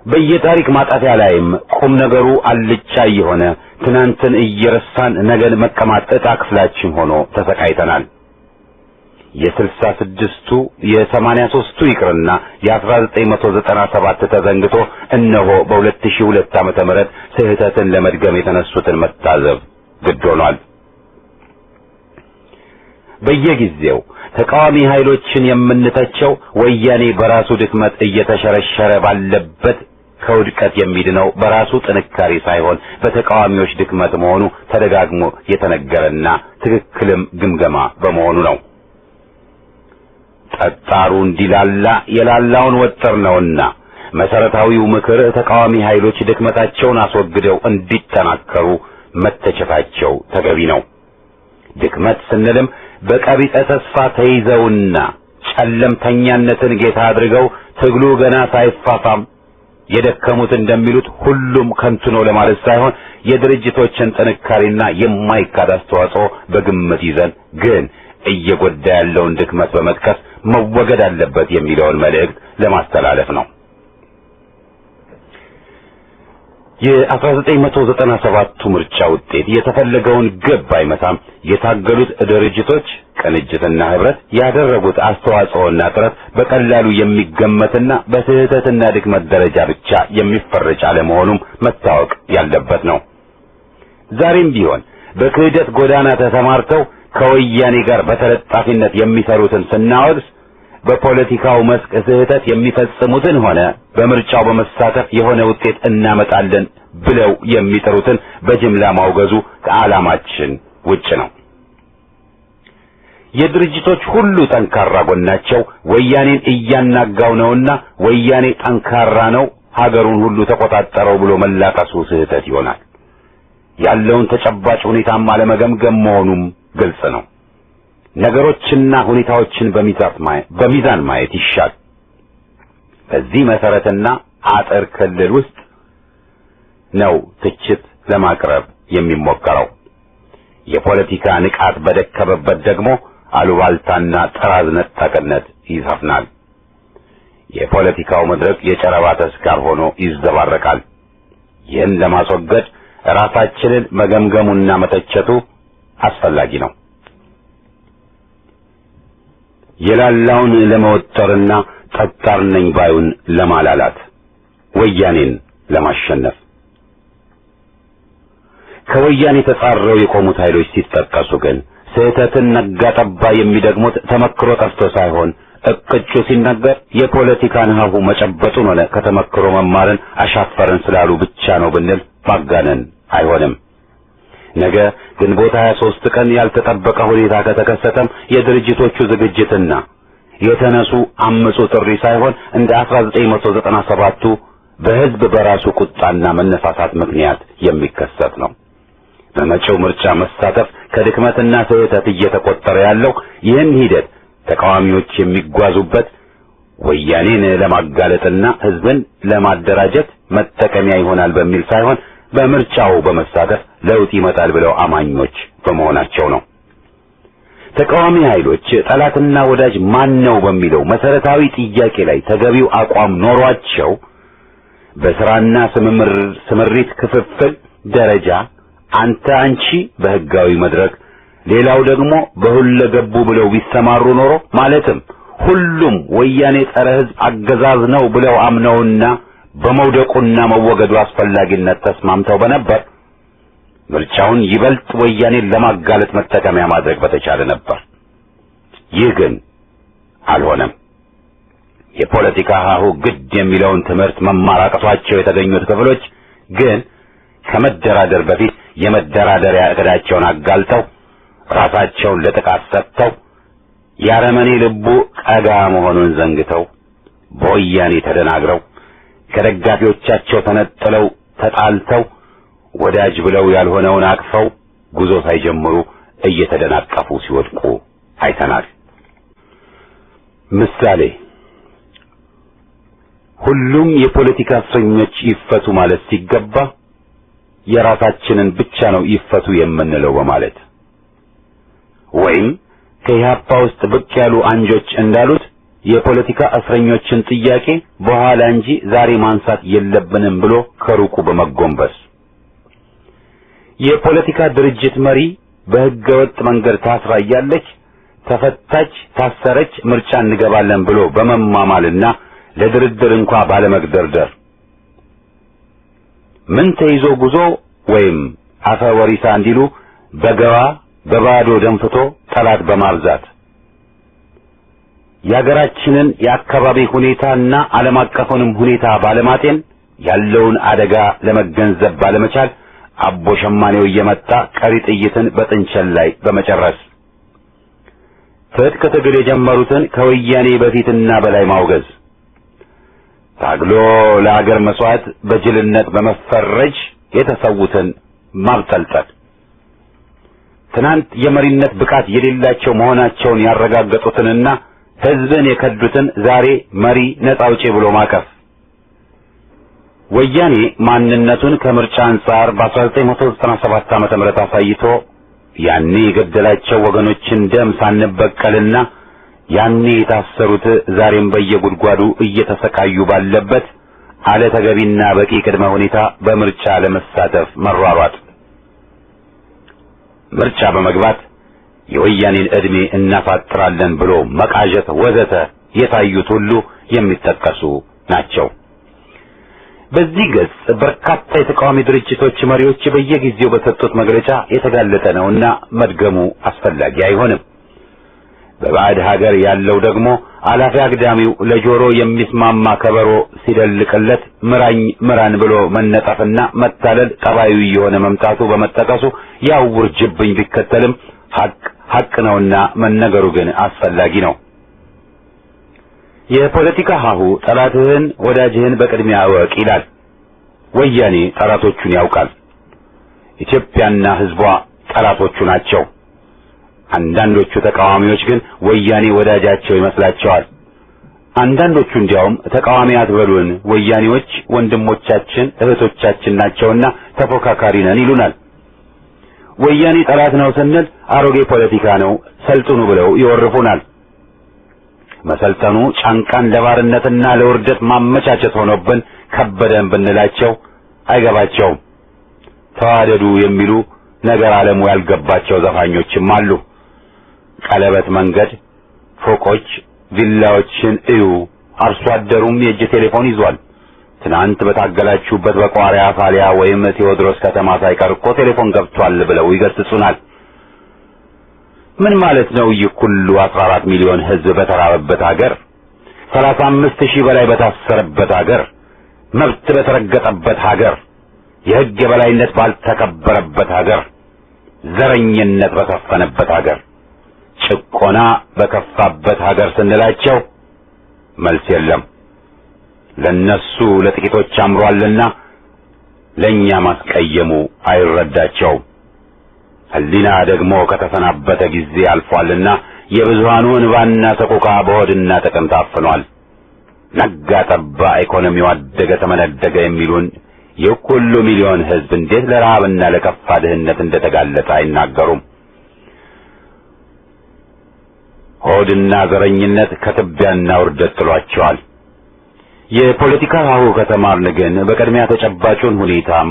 በየታሪክ ማጣፊያ ላይም ቁም ነገሩ አልጫ የሆነ ትናንትን እየረሳን ነገን መቀማት ዕጣ ክፍላችን ሆኖ ተሰቃይተናል። የ66ቱ የ83ቱ ይቅርና የ1997 ተዘንግቶ እነሆ በ2002 ዓመተ ምህረት ስህተትን ለመድገም የተነሱትን መታዘብ ግድ ሆኗል። በየጊዜው ተቃዋሚ ኃይሎችን የምንተቸው ወያኔ በራሱ ድክመት እየተሸረሸረ ባለበት ከውድቀት የሚድነው በራሱ ጥንካሬ ሳይሆን በተቃዋሚዎች ድክመት መሆኑ ተደጋግሞ የተነገረና ትክክልም ግምገማ በመሆኑ ነው። ጠጣሩ እንዲላላ የላላውን ወጥር ነውና መሰረታዊው ምክር ተቃዋሚ ኃይሎች ድክመታቸውን አስወግደው እንዲጠናከሩ መተቸታቸው ተገቢ ነው። ድክመት ስንልም በቀቢጸ ተስፋ ተይዘውና ጨለምተኛነትን ጌታ አድርገው ትግሉ ገና ሳይፋፋም የደከሙት እንደሚሉት ሁሉም ከንቱ ነው ለማለት ሳይሆን የድርጅቶችን ጥንካሬና የማይካድ አስተዋጽኦ በግምት ይዘን ግን እየጎዳ ያለውን ድክመት በመጥቀስ መወገድ አለበት የሚለውን መልእክት ለማስተላለፍ ነው። የ1997ቱ ምርጫ ውጤት የተፈለገውን ግብ አይመታም። የታገሉት ድርጅቶች ቅንጅትና ህብረት ያደረጉት አስተዋጽኦና ጥረት በቀላሉ የሚገመትና በስህተትና ድክመት ደረጃ ብቻ የሚፈረጅ አለመሆኑም መታወቅ ያለበት ነው። ዛሬም ቢሆን በክህደት ጎዳና ተሰማርተው ከወያኔ ጋር በተለጣፊነት የሚሰሩትን ስናወግዝ በፖለቲካው መስክ ስህተት የሚፈጽሙትን ሆነ በምርጫው በመሳተፍ የሆነ ውጤት እናመጣለን ብለው የሚጠሩትን በጅምላ ማውገዙ ከዓላማችን ውጭ ነው። የድርጅቶች ሁሉ ጠንካራ ጎናቸው ወያኔን እያናጋው ነውና ወያኔ ጠንካራ ነው፣ ሀገሩን ሁሉ ተቆጣጠረው ብሎ መላቀሱ ስህተት ይሆናል። ያለውን ተጨባጭ ሁኔታም አለመገምገም መሆኑም ግልጽ ነው። ነገሮችና ሁኔታዎችን በሚዛን ማየት ይሻል። በዚህ መሰረትና አጥር ክልል ውስጥ ነው ትችት ለማቅረብ የሚሞከረው። የፖለቲካ ንቃት በደከመበት ደግሞ አሉባልታና ጥራዝ ነጠቅነት ይሰፍናል። የፖለቲካው መድረክ የጨረባ ተስካር ሆኖ ይዘባረቃል። ይህን ለማስወገድ ራሳችንን መገምገሙና መተቸቱ አስፈላጊ ነው። የላላውን ለመወጠርና ጠጣር ነኝ ባዩን ለማላላት ወያኔን ለማሸነፍ ከወያኔ ተጻረው የቆሙት ኃይሎች ሲጠቀሱ ግን ስህተትን ነጋጠባ የሚደግሙት ተመክሮ ጠፍቶ ሳይሆን እቅጩ ሲነገር የፖለቲካን ሀሁ መጨበጡን ሆነ ከተመክሮ መማርን አሻፈረን ስላሉ ብቻ ነው ብንል ማጋነን አይሆንም። ነገ ግንቦት 23 ቀን ያልተጠበቀ ሁኔታ ከተከሰተም የድርጅቶቹ ዝግጅትና የተነሱ አመጹ ጥሪ ሳይሆን እንደ 1997ቱ በህዝብ በራሱ ቁጣና መነሳሳት ምክንያት የሚከሰት ነው። በመጪው ምርጫ መሳተፍ ከድክመትና ስህተት እየተቆጠረ ያለው ይህን ሂደት ተቃዋሚዎች የሚጓዙበት ወያኔን ለማጋለጥና ህዝብን ለማደራጀት መጠቀሚያ ይሆናል በሚል ሳይሆን በምርጫው በመሳተፍ ለውጥ ይመጣል ብለው አማኞች በመሆናቸው ነው። ተቃዋሚ ኃይሎች ጠላትና ወዳጅ ማን ነው በሚለው መሰረታዊ ጥያቄ ላይ ተገቢው አቋም ኖሯቸው በስራና ስምሪት ክፍፍል ደረጃ አንቺ በህጋዊ መድረክ ሌላው ደግሞ በሁለገቡ ብለው ቢሰማሩ ኖሮ ማለትም ሁሉም ወያኔ ጸረ ህዝብ አገዛዝ ነው ብለው አምነውና በመውደቁና መወገዱ አስፈላጊነት ተስማምተው በነበር ምርጫውን ይበልጥ ወያኔን ለማጋለጥ መጠቀሚያ ማድረግ በተቻለ ነበር። ይህ ግን አልሆነም። የፖለቲካ ሀሁ ግድ የሚለውን ትምህርት መማር አቅቷቸው የተገኙት ክፍሎች ግን ከመደራደር በፊት የመደራደሪያ እቅዳቸውን አጋልጠው ራሳቸውን ለጥቃት ሰጥተው ያረመኔ ልቡ ቀጋ መሆኑን ዘንግተው በወያኔ ተደናግረው ከደጋፊዎቻቸው ተነጥለው ተጣልተው ወዳጅ ብለው ያልሆነውን አቅፈው ጉዞ ሳይጀምሩ እየተደናቀፉ ሲወድቁ አይተናል። ምሳሌ ሁሉም የፖለቲካ እስረኞች ይፈቱ ማለት ሲገባ የራሳችንን ብቻ ነው ይፈቱ የምንለው በማለት ወይም ከኢህአፓ ውስጥ ብቅ ያሉ አንጆች እንዳሉት የፖለቲካ እስረኞችን ጥያቄ በኋላ እንጂ ዛሬ ማንሳት የለብንም ብሎ ከሩቁ በመጎንበስ የፖለቲካ ድርጅት መሪ በህገወጥ መንገድ ታስራ እያለች ተፈታች፣ ታሰረች፣ ምርጫ እንገባለን ብሎ በመማማልና ለድርድር እንኳ ባለመግደርደር ምን ተይዞ ጉዞ ወይም አፈ ወሪሳ እንዲሉ በገባ በባዶ ደንፍቶ ጠላት በማብዛት የሀገራችንን የአካባቢ ሁኔታና ዓለም አቀፉንም ሁኔታ ባለማጤን ያለውን አደጋ ለመገንዘብ ባለመቻል አቦ ሸማኔው እየመጣ ቀሪ ጥይትን በጥንቸል ላይ በመጨረስ ትጥቅ ትግል የጀመሩትን ከወያኔ በፊትና በላይ ማውገዝ ታግሎ ለሀገር መስዋዕት በጅልነት በመፈረጅ የተሰዉትን ማብጠልጠል ትናንት የመሪነት ብቃት የሌላቸው መሆናቸውን ያረጋገጡትንና ህዝብን የከዱትን ዛሬ መሪ ነፃ አውጪ ብሎ ማቀፍ ወያኔ ማንነቱን ከምርጫ አንጻር በ1997 ዓመተ ምህረት አሳይቶ ያኔ የገደላቸው ወገኖችን ደም ሳንበቀልና ያኔ የታሰሩት ዛሬም በየጉድጓዱ እየተሰቃዩ ባለበት አለ ተገቢና በቂ ቅድመ ሁኔታ በምርጫ ለመሳተፍ መሯሯጥ ምርጫ በመግባት የወያኔን ዕድሜ እናፋጥራለን ብሎ መቃዠት ወዘተ የታዩት ሁሉ የሚጠቀሱ ናቸው። በዚህ ገጽ በርካታ የተቃዋሚ ድርጅቶች መሪዎች በየጊዜው በሰጡት መግለጫ የተጋለጠ ነውና መድገሙ አስፈላጊ አይሆንም። በባዕድ ሀገር ያለው ደግሞ አላፊ አግዳሚው ለጆሮ የሚስማማ ከበሮ ሲደልቅለት ምራኝ ምራን ብሎ መነጠፍና መታለል ጠባዩ የሆነ መምጣቱ በመጠቀሱ ያው ውርጅብኝ ቢከተልም ሐቅ ነውና መነገሩ ግን አስፈላጊ ነው። የፖለቲካ ሀሁ ጠላትህን ወዳጅህን በቅድሚያ እወቅ ይላል። ወያኔ ጠላቶቹን ያውቃል። ኢትዮጵያና ሕዝቧ ጠላቶቹ ናቸው። አንዳንዶቹ ተቃዋሚዎች ግን ወያኔ ወዳጃቸው ይመስላቸዋል። አንዳንዶቹ እንዲያውም ተቃዋሚ አትበሉን፣ ወያኔዎች ወንድሞቻችን እህቶቻችን ናቸውና ተፎካካሪ ነን ይሉናል። ወያኔ ጠላት ነው ስንል አሮጌ ፖለቲካ ነው ሰልጥኑ ብለው ይወርፉናል። መሰልጠኑ ጫንቃን ለባርነትና ለውርደት ማመቻቸት ሆኖብን ከበደን ብንላቸው አይገባቸውም። ተዋደዱ የሚሉ ነገር ዓለሙ ያልገባቸው ዘፋኞችም አሉ። ቀለበት መንገድ፣ ፎቆች፣ ቪላዎችን እዩ፣ አርሶ አደሩም የእጅ ቴሌፎን ይዟል። ትናንት በታገላችሁበት በቋሪያ ፋሊያ ወይም ቴዎድሮስ ከተማ ሳይቀር እኮ ቴሌፎን ገብቷል ብለው ይገስጹናል። ምን ማለት ነው? ይህ ሁሉ 14 ሚሊዮን ህዝብ በተራበበት ሀገር፣ 35,000 በላይ በታሰረበት ሀገር፣ መብት በተረገጠበት ሀገር፣ የህግ የበላይነት ባልተከበረበት ሀገር፣ ዘረኝነት በሰፈነበት ሀገር፣ ጭቆና በከፋበት ሀገር ስንላቸው መልስ የለም። ለነሱ ለጥቂቶች አምሯልና ለኛ ማስቀየሙ አይረዳቸውም። ህሊና ደግሞ ከተሰናበተ ጊዜ አልፏልና የብዙሃኑ እንባና ሰቆቃ በሆድና ጥቅም ታፍኗል። ነጋ ጠባ ኢኮኖሚው አደገ ተመነደገ የሚሉን የሁሉ ሚሊዮን ህዝብ እንዴት ለረሃብና ለከፋ ድህነት እንደተጋለጠ አይናገሩም። ሆድና ዘረኝነት ከትቢያና ውርደት ጥሏቸዋል። የፖለቲካ ሀሁ ከተማርን ግን በቅድሚያ ተጨባጩን ሁኔታም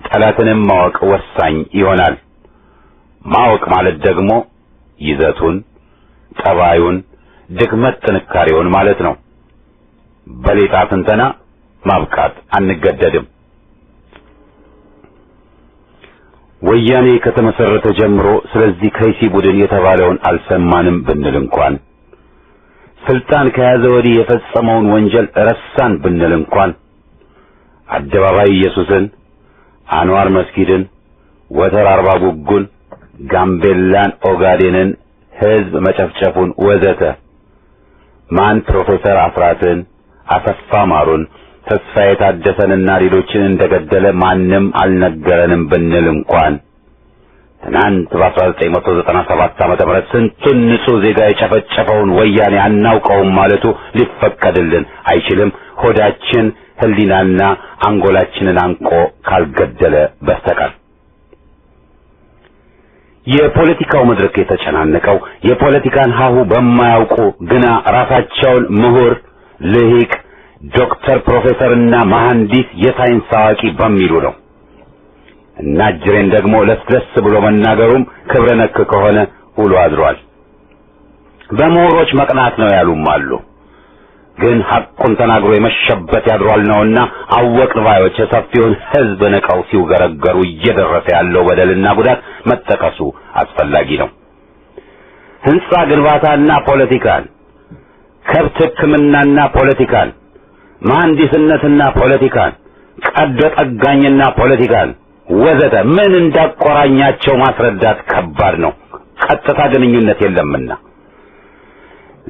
ጠላትንም ማወቅ ወሳኝ ይሆናል። ማወቅ ማለት ደግሞ ይዘቱን፣ ጠባዩን፣ ድክመት ጥንካሬውን ማለት ነው። በሌጣ ትንተና ማብቃት አንገደድም። ወያኔ ከተመሰረተ ጀምሮ ስለዚህ ከይሲ ቡድን የተባለውን አልሰማንም ብንል እንኳን፣ ስልጣን ከያዘ ወዲህ የፈጸመውን ወንጀል ረሳን ብንል እንኳን አደባባይ ኢየሱስን፣ አንዋር መስጊድን፣ ወተር አርባ ጉጉን፣ ጋምቤላን፣ ኦጋዴንን ህዝብ መጨፍጨፉን ወዘተ ማን ፕሮፌሰር አስራትን፣ አሰፋ ማሩን፣ ተስፋዬ ታደሰንና ሌሎችን እንደገደለ ማንም አልነገረንም ብንል እንኳን ትናንት በ1997 ዓመተ ምህረት ስንቱን ንጹህ ዜጋ የጨፈጨፈውን ወያኔ አናውቀውም ማለቱ ሊፈቀድልን አይችልም። ሆዳችን ህሊናና አንጎላችንን አንቆ ካልገደለ በስተቀር። የፖለቲካው መድረክ የተጨናነቀው የፖለቲካን ሀሁ በማያውቁ ግና ራሳቸውን ምሁር፣ ልሂቅ፣ ዶክተር፣ ፕሮፌሰርና መሐንዲስ የሳይንስ አዋቂ በሚሉ ነው። እና ጅሬን ደግሞ ለስለስ ብሎ መናገሩም ክብረ ነክ ከሆነ ውሎ አድሯል። በምሁሮች መቅናት ነው ያሉም አሉ። ግን ሐቁን ተናግሮ የመሸበት ያድሯል ነውና አወቅን ባዮች የሰፊውን ህዝብ ንቀው ሲውገረገሩ እየደረሰ ያለው በደልና ጉዳት መጠቀሱ አስፈላጊ ነው። ህንጻ ግንባታና ፖለቲካን፣ ከብት ሕክምናና ፖለቲካን፣ መሐንዲስነትና ፖለቲካን፣ ቀዶ ጠጋኝና ፖለቲካን ወዘተ ምን እንዳቆራኛቸው ማስረዳት ከባድ ነው። ቀጥታ ግንኙነት የለምና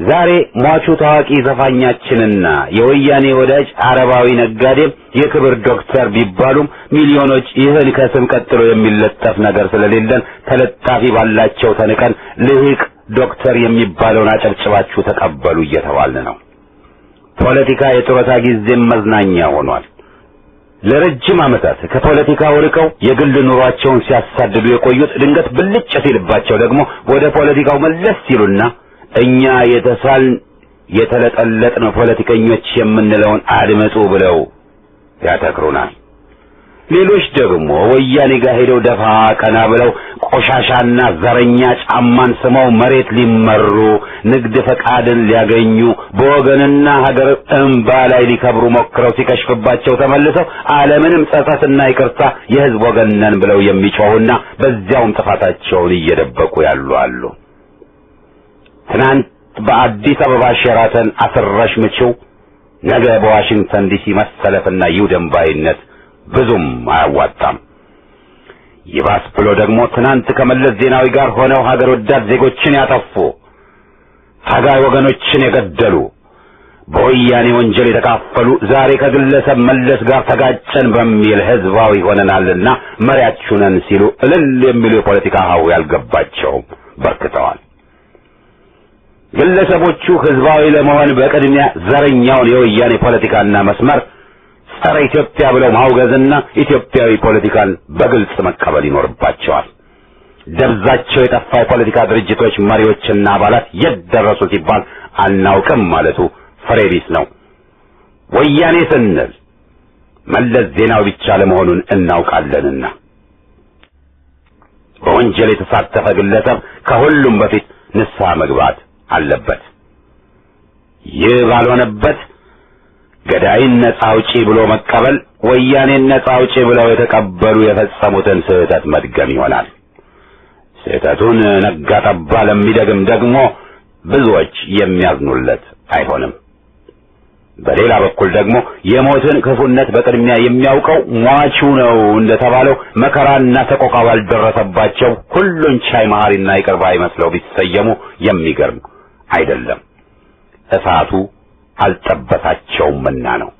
ዛሬ ሟቹ ታዋቂ ዘፋኛችንና የወያኔ ወዳጅ አረባዊ ነጋዴም የክብር ዶክተር ቢባሉም ሚሊዮኖች ይህን ከስም ቀጥሎ የሚለጠፍ ነገር ስለሌለን ተለጣፊ ባላቸው ተንቀን ልሂቅ ዶክተር የሚባለውን አጨብጭባችሁ ተቀበሉ እየተባልን ነው። ፖለቲካ የጡረታ ጊዜም መዝናኛ ሆኗል። ለረጅም ዓመታት ከፖለቲካው ርቀው የግል ኑሯቸውን ሲያሳድዱ የቆዩት ድንገት ብልጭ ሲልባቸው ደግሞ ወደ ፖለቲካው መለስ ሲሉና እኛ የተሳልን የተለጠለጥን ፖለቲከኞች የምንለውን አድመጡ ብለው ያተክሩናል። ሌሎች ደግሞ ወያኔ ጋር ሄደው ደፋ ቀና ብለው ቆሻሻና ዘረኛ ጫማን ስመው መሬት ሊመሩ ንግድ ፈቃድን ሊያገኙ በወገንና ሀገር እንባ ላይ ሊከብሩ ሞክረው ሲከሽፍባቸው ተመልሰው ዓለምንም ጸጸትና ይቅርታ የህዝብ ወገን ነን ብለው የሚጮሁና በዚያውም ጥፋታቸውን እየደበቁ ያሉ አሉ። ትናንት በአዲስ አበባ ሸራተን አስረሽ ምችው፣ ነገ በዋሽንግተን ዲሲ መሰለፍና ይውደንባይነት ብዙም አያዋጣም። ይባስ ብሎ ደግሞ ትናንት ከመለስ ዜናዊ ጋር ሆነው ሀገር ወዳድ ዜጎችን ያጠፉ፣ ታጋይ ወገኖችን የገደሉ፣ በወያኔ ወንጀል የተካፈሉ ዛሬ ከግለሰብ መለስ ጋር ተጋጨን በሚል ህዝባዊ ሆነናልና መሪያችሁ ነን ሲሉ እልል የሚሉ የፖለቲካ ሀው ያልገባቸውም በርክተዋል። ግለሰቦቹ ህዝባዊ ለመሆን በቅድሚያ ዘረኛውን የወያኔ ፖለቲካና መስመር ጸረ ኢትዮጵያ ብለው ማውገዝና ኢትዮጵያዊ ፖለቲካን በግልጽ መቀበል ይኖርባቸዋል። ደብዛቸው የጠፋ የፖለቲካ ድርጅቶች መሪዎችና አባላት የት ደረሱ ሲባል አናውቅም ማለቱ ፍሬ ቢስ ነው። ወያኔ ስንል መለስ ዜናዊ ብቻ ለመሆኑን እናውቃለንና በወንጀል የተሳተፈ ግለሰብ ከሁሉም በፊት ንስሐ መግባት አለበት። ይህ ባልሆነበት ገዳይን ነጻ አውጪ ብሎ መቀበል ወያኔን ነጻ አውጪ ብለው የተቀበሉ የፈጸሙትን ስህተት መድገም ይሆናል። ስህተቱን ነጋ ጠባ ለሚደግም ደግሞ ብዙዎች የሚያዝኑለት አይሆንም። በሌላ በኩል ደግሞ የሞትን ክፉነት በቅድሚያ የሚያውቀው ሟቹ ነው እንደተባለው መከራና ሰቆቃ ባልደረሰባቸው ሁሉን ቻይ መሐሪና ይቅር ባይ መስለው ቢሰየሙ የሚገርም አይደለም። እሳቱ አልጠበሳቸውምና ነው።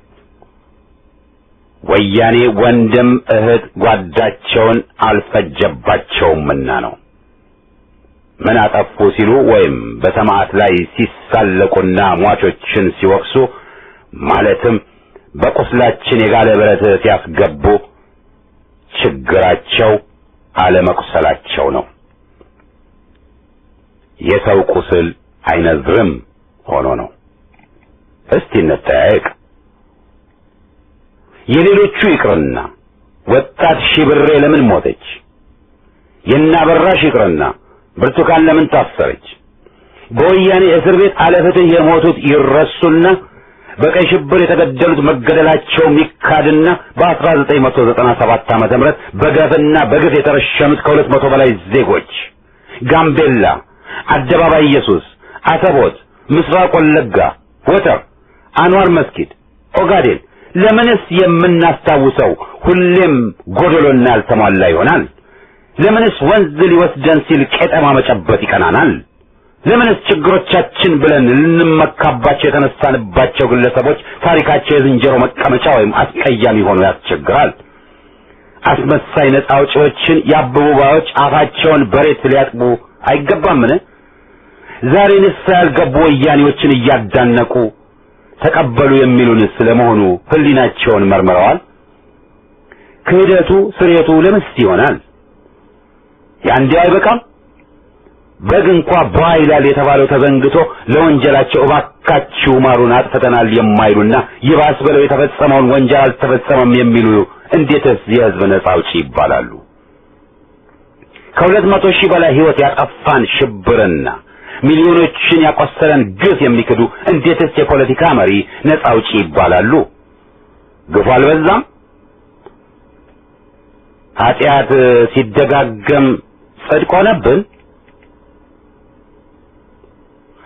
ወያኔ ወንድም እህት ጓዳቸውን አልፈጀባቸውምና ነው። ምን አጠፉ ሲሉ ወይም በሰማዕት ላይ ሲሳለቁና ሟቾችን ሲወቅሱ ማለትም በቁስላችን የጋለ ብረት ሲያስገቡ ችግራቸው አለመቁሰላቸው ነው። የሰው ቁስል አይነዝርም ሆኖ ነው። እስቲ እንጠያየቅ። የሌሎቹ ይቅርና ወጣት ሺብሬ ለምን ሞተች? የናበራሽ ይቅርና ብርቱካን ለምን ታሰረች? በወያኔ እስር ቤት አለፍትህ የሞቱት ይረሱና በቀይ ሽብር የተገደሉት መገደላቸው ሚካድና በ1997 ዓመተ ምህረት በገፍና በግፍ የተረሸኑት ከ200 በላይ ዜጎች ጋምቤላ፣ አደባባይ ኢየሱስ፣ አሰቦት፣ ምስራቅ ወለጋ፣ ወተር፣ አንዋር መስጊድ፣ ኦጋዴን ለምንስ የምናስታውሰው ሁሌም ጎደሎና ያልተሟላ ይሆናል? ለምንስ ወንዝ ሊወስደን ሲል ቄጠማ መጨበጥ ይቀናናል? ለምንስ ችግሮቻችን ብለን ልንመካባቸው የተነሳንባቸው ግለሰቦች ታሪካቸው የዝንጀሮ መቀመጫ ወይም አስቀያሚ ሆኖ ያስቸግራል? አስመሳይ ነጻ አውጪዎችን የአበቡ ባዮች አፋቸውን በሬት ሊያጥቡ አይገባምን? ዛሬ ንስሐ ያልገቡ ወያኔዎችን እያዳነቁ ተቀበሉ የሚሉንስ ለመሆኑ ሕሊናቸውን መርምረዋል? ክህደቱ ስሬቱ ለምስ ይሆናል? ያንዴ አይበቃም? በግ እንኳ በኃይላል የተባለው ተዘንግቶ ለወንጀላቸው እባካችሁ ማሩን አጥፍተናል የማይሉና ይባስ ብለው የተፈጸመውን ወንጀል አልተፈጸመም የሚሉ እንዴትስ የሕዝብ ነጻ አውጪ ይባላሉ? ከ200,000 በላይ ሕይወት ያጠፋን ሽብርና ሚሊዮኖችን ያቆሰለን ግፍ የሚክዱ እንዴትስ የፖለቲካ መሪ ነጻ አውጪ ይባላሉ? ግፉ አልበዛም? ኃጢአት ሲደጋገም ጽድቅ ሆነብን?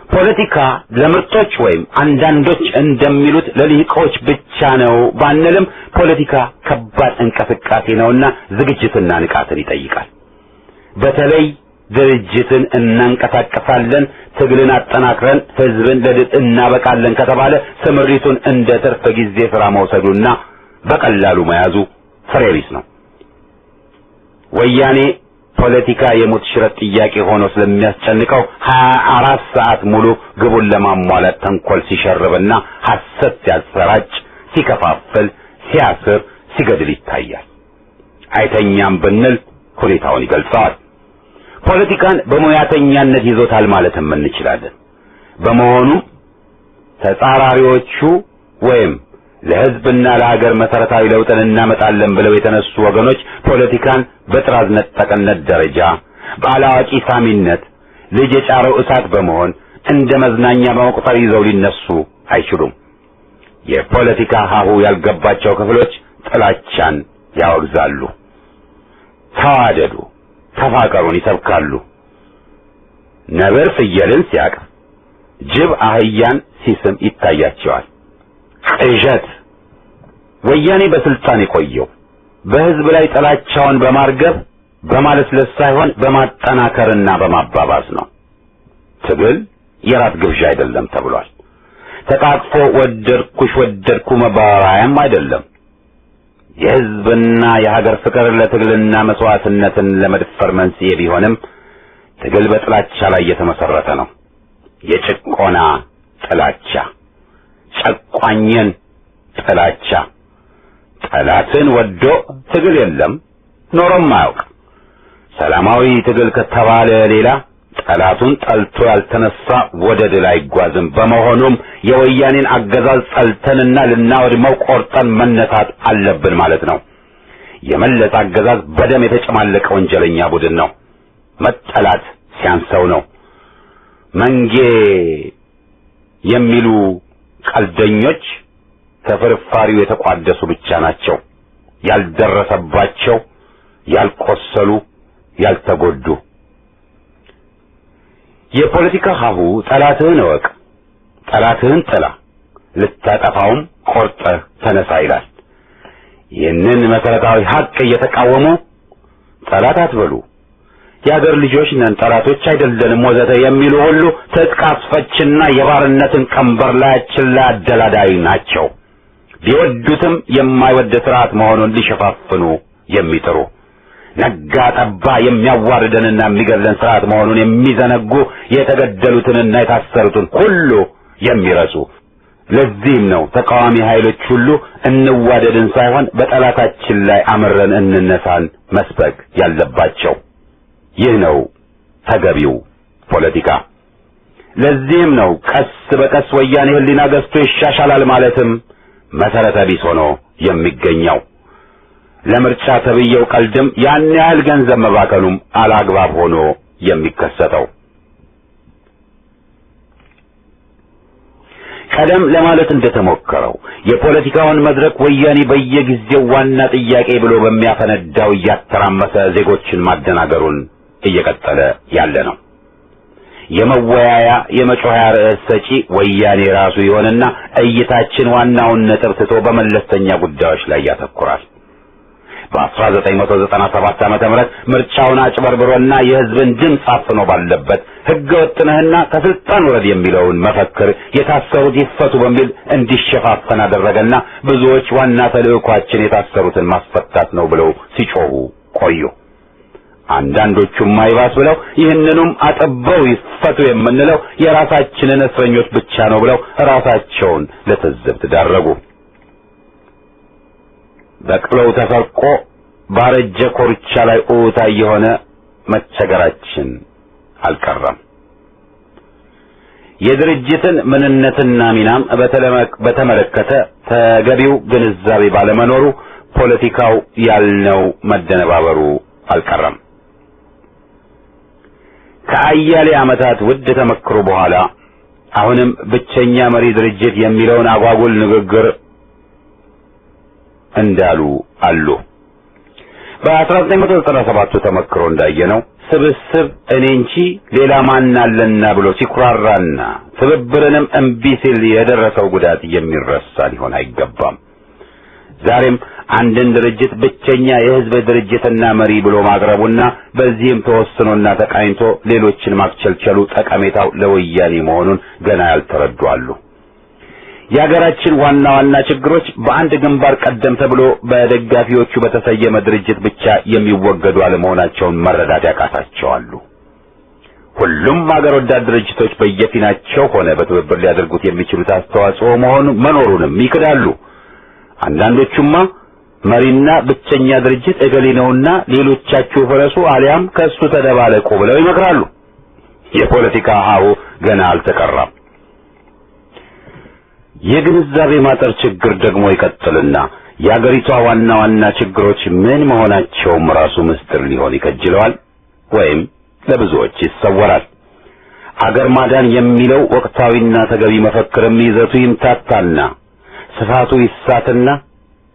ፖለቲካ ለምርጦች ወይም አንዳንዶች እንደሚሉት ለልሂቆች ብቻ ነው ባንልም ፖለቲካ ከባድ እንቅስቃሴ ነውና ዝግጅትና ንቃትን ይጠይቃል። በተለይ ድርጅትን እናንቀሳቀሳለን፣ ትግልን አጠናክረን ህዝብን ለድል እናበቃለን ከተባለ ስምሪቱን እንደ ትርፍ ጊዜ ስራ መውሰዱና በቀላሉ መያዙ ፍሬ ቢስ ነው። ወያኔ ፖለቲካ የሞት ሽረት ጥያቄ ሆኖ ስለሚያስጨንቀው 24 ሰዓት ሙሉ ግቡን ለማሟላት ተንኮል ሲሸርብና ሐሰት ሲያሰራጭ፣ ሲከፋፍል፣ ሲያስር፣ ሲገድል ይታያል። አይተኛም ብንል ሁኔታውን ይገልጸዋል። ፖለቲካን በሙያተኛነት ይዞታል ማለትም እንችላለን። በመሆኑ ተጻራሪዎቹ ወይም ለህዝብና ለሀገር መሰረታዊ ለውጥን እናመጣለን ብለው የተነሱ ወገኖች ፖለቲካን በጥራዝ ነጠቅነት ደረጃ በአላዋቂ ሳሚነት ልጅ የጫረው እሳት በመሆን እንደ መዝናኛ በመቁጠር ይዘው ሊነሱ አይችሉም። የፖለቲካ ሀሁ ያልገባቸው ክፍሎች ጥላቻን ያወግዛሉ፣ ተዋደዱ፣ ተፋቀሩን ይሰብካሉ። ነብር ፍየልን ሲያቅፍ፣ ጅብ አህያን ሲስም ይታያቸዋል። ቅዠት። ወያኔ በስልጣን የቆየው በህዝብ ላይ ጥላቻውን በማርገብ በማለስለስ ሳይሆን በማጠናከርና በማባባስ ነው። ትግል የራት ግብዣ አይደለም ተብሏል። ተቃቅፎ ወደድኩሽ ወደድኩ መባባያም አይደለም። የህዝብና የሀገር ፍቅር ለትግልና መስዋዕትነትን ለመድፈር መንስኤ ቢሆንም ትግል በጥላቻ ላይ የተመሰረተ ነው። የጭቆና ጥላቻ፣ ጨቋኝን ጥላቻ። ጠላትን ወዶ ትግል የለም ኖሮም አያውቅ። ሰላማዊ ትግል ከተባለ ሌላ ጠላቱን ጠልቶ ያልተነሳ ወደ ድል አይጓዝም። በመሆኑም የወያኔን አገዛዝ ጠልተንና ልናወድመው ቆርጠን መነሳት አለብን ማለት ነው። የመለስ አገዛዝ በደም የተጨማለቀ ወንጀለኛ ቡድን ነው። መጠላት ሲያንሰው ነው። መንጌ የሚሉ ቀልደኞች ከፍርፋሪው የተቋደሱ ብቻ ናቸው። ያልደረሰባቸው፣ ያልቆሰሉ፣ ያልተጎዱ የፖለቲካ ሀሁ ጠላትህን እወቅ፣ ጠላትህን ጥላ፣ ልታጠፋውም ቆርጠህ ተነሳ ይላል። ይህንን መሰረታዊ ሀቅ እየተቃወሙ ጠላት አትበሉ፣ የአገር ልጆች ነን፣ ጠላቶች አይደለንም ወዘተ የሚሉ ሁሉ ትጥቅ አስፈችና የባርነትን ቀንበር ላያችን ላይ አደላዳይ ናቸው። ቢወዱትም የማይወድ ስርዓት መሆኑን ሊሸፋፍኑ የሚጥሩ ነጋ ጠባ የሚያዋርደንና የሚገድለን ስርዓት መሆኑን የሚዘነጉ የተገደሉትንና የታሰሩትን ሁሉ የሚረሱ። ለዚህም ነው ተቃዋሚ ኃይሎች ሁሉ እንዋደድን ሳይሆን በጠላታችን ላይ አምረን እንነሳን መስበክ ያለባቸው። ይህ ነው ተገቢው ፖለቲካ። ለዚህም ነው ቀስ በቀስ ወያኔ ህሊና ገዝቶ ይሻሻላል ማለትም መሰረተ ቢስ ሆኖ የሚገኘው። ለምርጫ ተብየው ቀልድም ያን ያህል ገንዘብ መባከኑም አላግባብ ሆኖ የሚከሰተው። ቀደም ለማለት እንደተሞከረው የፖለቲካውን መድረክ ወያኔ በየጊዜው ዋና ጥያቄ ብሎ በሚያፈነዳው እያተራመሰ ዜጎችን ማደናገሩን እየቀጠለ ያለ ነው። የመወያያ የመጮያ ርዕስ ሰጪ ወያኔ ራሱ ይሆንና እይታችን ዋናውን ነጥብ ትቶ በመለስተኛ ጉዳዮች ላይ ያተኩራል። በ1997 ዓመተ ምህረት ምርጫውን አጭበርብሮና የህዝብን ድምፅ አፍኖ ባለበት ህገ ወጥነህና ከስልጣን ወረድ የሚለውን መፈክር የታሰሩት ይፈቱ በሚል እንዲሸፋፈን አደረገና ብዙዎች ዋና ተልዕኳችን የታሰሩትን ማስፈታት ነው ብለው ሲጮሁ ቆዩ። አንዳንዶቹም ማይባስ ብለው ይህንኑም አጥበው ይፈቱ የምንለው የራሳችንን እስረኞች ብቻ ነው ብለው ራሳቸውን ለትዝብት ዳረጉ። በቅለው ተሰርቆ ባረጀ ኮርቻ ላይ ኡታ የሆነ መቸገራችን አልቀረም። የድርጅትን ምንነትና ሚናም በተመለከተ ተገቢው ግንዛቤ ባለመኖሩ ፖለቲካው ያልነው መደነባበሩ አልቀረም። ከአያሌ ዓመታት ውድ ተመክሮ በኋላ አሁንም ብቸኛ መሪ ድርጅት የሚለውን አጓጉል ንግግር እንዳሉ አሉ። በ1997 ተመክሮ እንዳየነው ስብስብ እኔ እንጂ ሌላ ማን አለና ብሎ ሲኩራራና ትብብርንም እምቢ ሲል የደረሰው ጉዳት የሚረሳ ሊሆን አይገባም። ዛሬም አንድን ድርጅት ብቸኛ የህዝብ ድርጅትና መሪ ብሎ ማቅረቡና በዚህም ተወስኖና ተቃኝቶ ሌሎችን ማክቸልቸሉ ጠቀሜታው ለወያኔ መሆኑን ገና ያልተረዱ አሉ። የሀገራችን ዋና ዋና ችግሮች በአንድ ግንባር ቀደም ተብሎ በደጋፊዎቹ በተሰየመ ድርጅት ብቻ የሚወገዱ አለመሆናቸውን መረዳት ያቃታቸዋሉ። ሁሉም ሀገር ወዳድ ድርጅቶች በየፊናቸው ሆነ በትብብር ሊያደርጉት የሚችሉት አስተዋጽኦ መኖሩንም ይክዳሉ። አንዳንዶቹማ መሪና ብቸኛ ድርጅት እገሌ ነውና ሌሎቻችሁ ፈረሱ አሊያም ከሱ ተደባለቁ ብለው ይመክራሉ። የፖለቲካ ሀሁ ገና አልተቀራም። የግንዛቤ ማጠር ችግር ደግሞ ይቀጥልና የአገሪቷ ዋና ዋና ችግሮች ምን መሆናቸውም ራሱ ምስጢር ሊሆን ይከጅለዋል ወይም ለብዙዎች ይሰወራል። አገር ማዳን የሚለው ወቅታዊና ተገቢ መፈክርም ይዘቱ ይምታታና ስፋቱ ይሳትና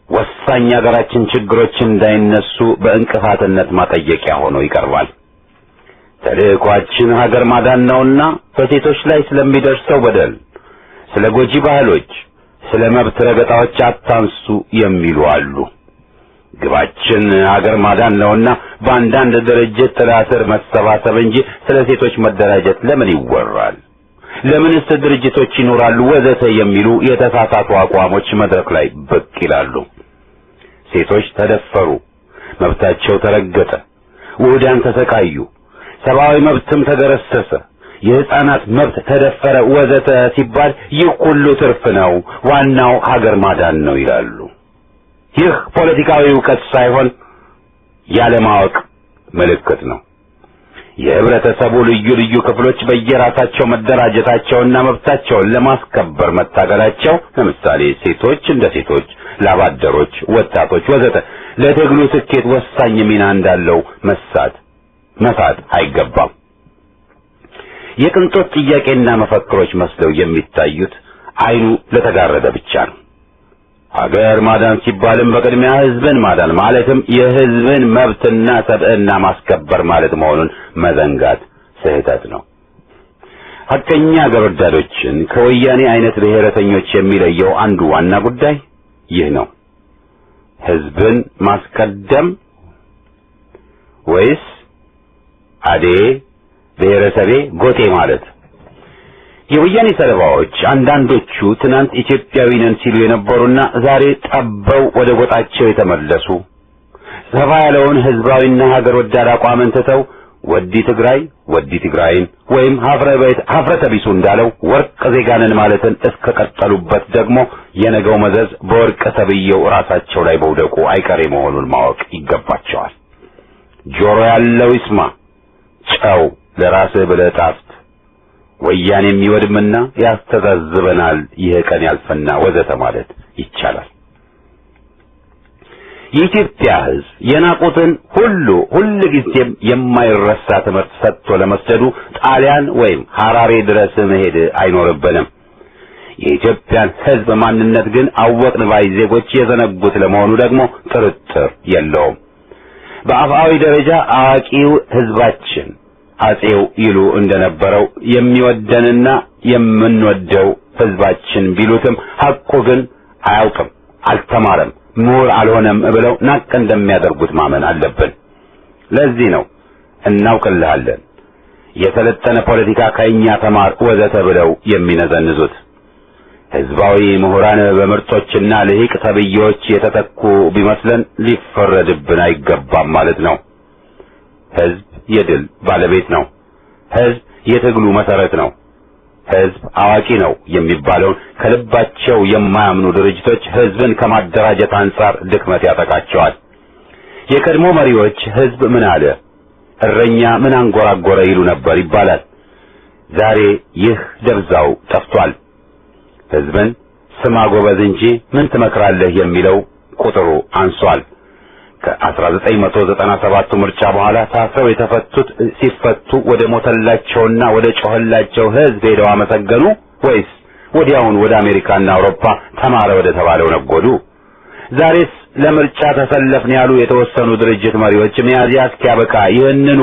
ወሳኝ አገራችን ችግሮች እንዳይነሱ በእንቅፋትነት ማጠየቂያ ሆኖ ይቀርባል። ተልዕኳችን ሀገር ማዳን ነውና በሴቶች ላይ ስለሚደርሰው በደል፣ ስለ ጎጂ ባህሎች፣ ስለ መብት ረገጣዎች አታንሱ የሚሉ አሉ። ግባችን ሀገር ማዳን ነውና በአንዳንድ ድርጅት ጥላ ስር መሰባሰብ እንጂ ስለ ሴቶች መደራጀት ለምን ይወራል? ለምንስ ድርጅቶች ይኖራሉ? ወዘተ የሚሉ የተሳሳቱ አቋሞች መድረክ ላይ ብቅ ይላሉ። ሴቶች ተደፈሩ፣ መብታቸው ተረገጠ፣ ውህዳን ተሰቃዩ፣ ሰብአዊ መብትም ተገረሰሰ፣ የሕፃናት መብት ተደፈረ ወዘተ ሲባል ይህ ሁሉ ትርፍ ነው፣ ዋናው ሀገር ማዳን ነው ይላሉ። ይህ ፖለቲካዊ ዕውቀት ሳይሆን ያለማወቅ ምልክት ነው። የህብረተሰቡ ልዩ ልዩ ክፍሎች በየራሳቸው መደራጀታቸውና መብታቸውን ለማስከበር መታገላቸው፣ ለምሳሌ ሴቶች እንደ ሴቶች፣ ላባደሮች፣ ወጣቶች ወዘተ ለትግሉ ስኬት ወሳኝ ሚና እንዳለው መሳት አይገባም። የቅንጦት ጥያቄና መፈክሮች መስለው የሚታዩት አይኑ ለተጋረደ ብቻ ነው። ሀገር ማዳን ሲባልም በቅድሚያ ህዝብን ማዳን ማለትም የህዝብን መብትና ሰብዕና ማስከበር ማለት መሆኑን መዘንጋት ስህተት ነው። ሐቀኛ አገር ወዳዶችን ከወያኔ አይነት ብሔረተኞች የሚለየው አንዱ ዋና ጉዳይ ይህ ነው። ህዝብን ማስቀደም ወይስ አዴ ብሔረሰቤ ጎጤ ማለት? የወያኔ ሰለባዎች አንዳንዶቹ ትናንት ኢትዮጵያዊ ነን ሲሉ የነበሩና ዛሬ ጠበው ወደ ጎጣቸው የተመለሱ፣ ሰፋ ያለውን ህዝባዊና ሀገር ወዳድ አቋምን ትተው ወዲ ትግራይ ወዲ ትግራይን ወይም ሀፍረተ ቢሱ እንዳለው ወርቅ ዜጋንን ማለትን እስከ ቀጠሉበት ደግሞ የነገው መዘዝ በወርቅ ተብየው ራሳቸው ላይ በውደቁ አይቀሬ መሆኑን ማወቅ ይገባቸዋል። ጆሮ ያለው ይስማ፣ ጨው ለራስህ ብለህ ጣፍጥ፣ ወያኔ የሚወድምና ያስተዛዝበናል፣ ይህ ቀን ያልፈና ወዘተ ማለት ይቻላል። የኢትዮጵያ ህዝብ የናቁትን ሁሉ ጊዜም የማይረሳ ትምህርት ሰጥቶ ለመስደዱ ጣሊያን ወይም ሐራሬ ድረስ መሄድ አይኖርብንም። የኢትዮጵያን ህዝብ ማንነት ግን አወቅን ባይ ዜጎች የዘነጉት ለመሆኑ ደግሞ ጥርጥር የለውም። በአፍአዊ ደረጃ አዋቂው ህዝባችን አጼው ይሉ እንደነበረው የሚወደንና የምንወደው ህዝባችን ቢሉትም ሐቁ ግን አያውቅም፣ አልተማረም፣ ምሁር አልሆነም ብለው ናቅ እንደሚያደርጉት ማመን አለብን። ለዚህ ነው እናውቅልሃለን፣ የሰለጠነ ፖለቲካ ከእኛ ተማር ወዘተ ብለው የሚነዘንዙት። ህዝባዊ ምሁራን በምርጦችና ልሂቅ ተብዬዎች የተተኩ ቢመስለን ሊፈረድብን አይገባም ማለት ነው። ህዝብ የድል ባለቤት ነው። ህዝብ የትግሉ መሰረት ነው። ህዝብ አዋቂ ነው የሚባለውን ከልባቸው የማያምኑ ድርጅቶች ህዝብን ከማደራጀት አንጻር ድክመት ያጠቃቸዋል። የቀድሞ መሪዎች ህዝብ ምን አለ፣ እረኛ ምን አንጎራጎረ ይሉ ነበር ይባላል። ዛሬ ይህ ደብዛው ጠፍቷል። ህዝብን ስማ ጎበዝ እንጂ ምን ትመክራለህ የሚለው ቁጥሩ አንሷል። ከ1997 ምርጫ በኋላ ታስረው የተፈቱት ሲፈቱ ወደ ሞተላቸውና ወደ ጮህላቸው ህዝብ ሄደው አመሰገኑ ወይስ ወዲያውን ወደ አሜሪካና አውሮፓ ተማረ ወደ ተባለው ነጎዱ? ዛሬስ ለምርጫ ተሰለፍን ያሉ የተወሰኑ ድርጅት መሪዎች ሚያዝያ እስኪያበቃ ይህንኑ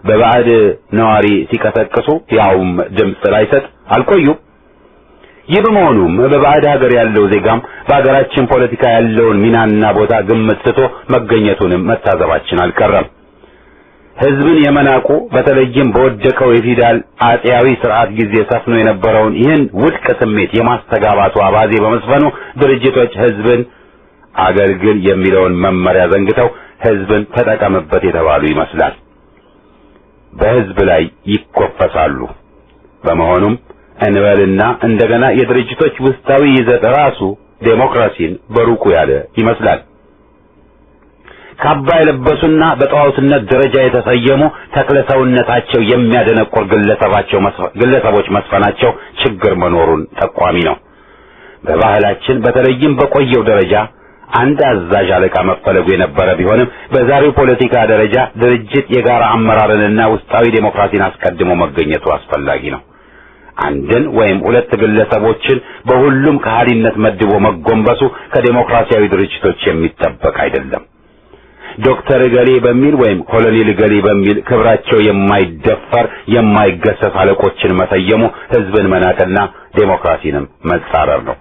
በባዕድ ነዋሪ ሲቀሰቅሱ ያውም ድምፅ ላይሰጥ አልቆዩም። ይህ በመሆኑም በባዕድ ሀገር ያለው ዜጋም በሀገራችን ፖለቲካ ያለውን ሚናና ቦታ ግምት ስቶ መገኘቱንም መታዘባችን አልቀረም። ህዝብን የመናቁ በተለይም በወደቀው የፊውዳል አጼያዊ ስርዓት ጊዜ ሰፍኖ የነበረውን ይህን ውድቅ ስሜት የማስተጋባቱ አባዜ በመስፈኑ ድርጅቶች ህዝብን አገልግል የሚለውን መመሪያ ዘንግተው ህዝብን ተጠቀምበት የተባሉ ይመስላል። በህዝብ ላይ ይኮፈሳሉ። በመሆኑም እንበልና እንደገና የድርጅቶች ውስጣዊ ይዘት ራሱ ዴሞክራሲን በሩቁ ያለ ይመስላል። ካባ የለበሱና በጣዖትነት ደረጃ የተሰየሙ ተክለሰውነታቸው የሚያደነቁር ግለሰቦች መስፈናቸው ችግር መኖሩን ጠቋሚ ነው። በባህላችን በተለይም በቆየው ደረጃ አንድ አዛዥ አለቃ መፈለጉ የነበረ ቢሆንም በዛሬው ፖለቲካ ደረጃ ድርጅት የጋራ አመራርንና ውስጣዊ ዴሞክራሲን አስቀድሞ መገኘቱ አስፈላጊ ነው። አንድን ወይም ሁለት ግለሰቦችን በሁሉም ከሃዲነት መድቦ መጎንበሱ ከዴሞክራሲያዊ ድርጅቶች የሚጠበቅ አይደለም። ዶክተር ገሌ በሚል ወይም ኮሎኔል ገሌ በሚል ክብራቸው የማይደፈር የማይገሰስ አለቆችን መሰየሙ ህዝብን መናቅና ዴሞክራሲንም መጻረር ነው።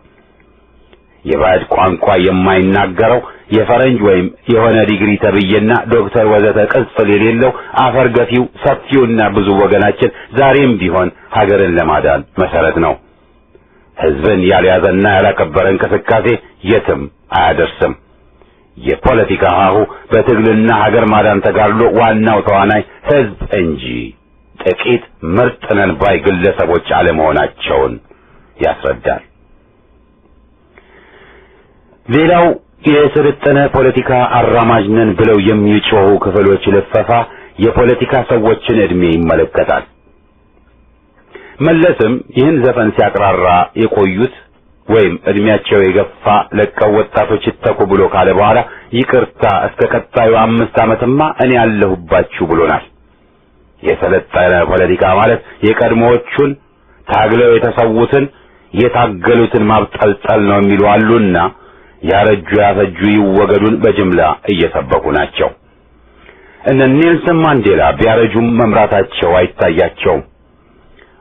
የባዕድ ቋንቋ የማይናገረው የፈረንጅ ወይም የሆነ ዲግሪ ተብዬና ዶክተር ወዘተ ቅጽል የሌለው አፈር ገፊው ሰፊውና ብዙ ወገናችን ዛሬም ቢሆን ሀገርን ለማዳን መሰረት ነው። ህዝብን ያልያዘና ያላከበረ እንቅስቃሴ የትም አያደርስም። የፖለቲካ ሀሁ በትግልና ሀገር ማዳን ተጋድሎ ዋናው ተዋናይ ህዝብ እንጂ ጥቂት ምርጥ ነን ባይ ግለሰቦች አለመሆናቸውን ያስረዳል። ሌላው የስልጠነ ፖለቲካ አራማጅ ነን ብለው የሚጮሁ ክፍሎች ልፈፋ የፖለቲካ ሰዎችን እድሜ ይመለከታል። መለስም ይህን ዘፈን ሲያቅራራ የቆዩት ወይም እድሜያቸው የገፋ ለቀው ወጣቶች ይተኩ ብሎ ካለ በኋላ ይቅርታ እስከ ቀጣዩ 5 ዓመትማ እኔ ያለሁባችሁ ብሎናል። የሰለጠነ ፖለቲካ ማለት የቀድሞዎቹን ታግለው የተሰዉትን የታገሉትን ማብጠልጠል ነው የሚሉ አሉና ያረጁ ያፈጁ ይወገዱን በጅምላ እየሰበኩ ናቸው። እነ ኔልሰን ማንዴላ ቢያረጁም መምራታቸው አይታያቸውም።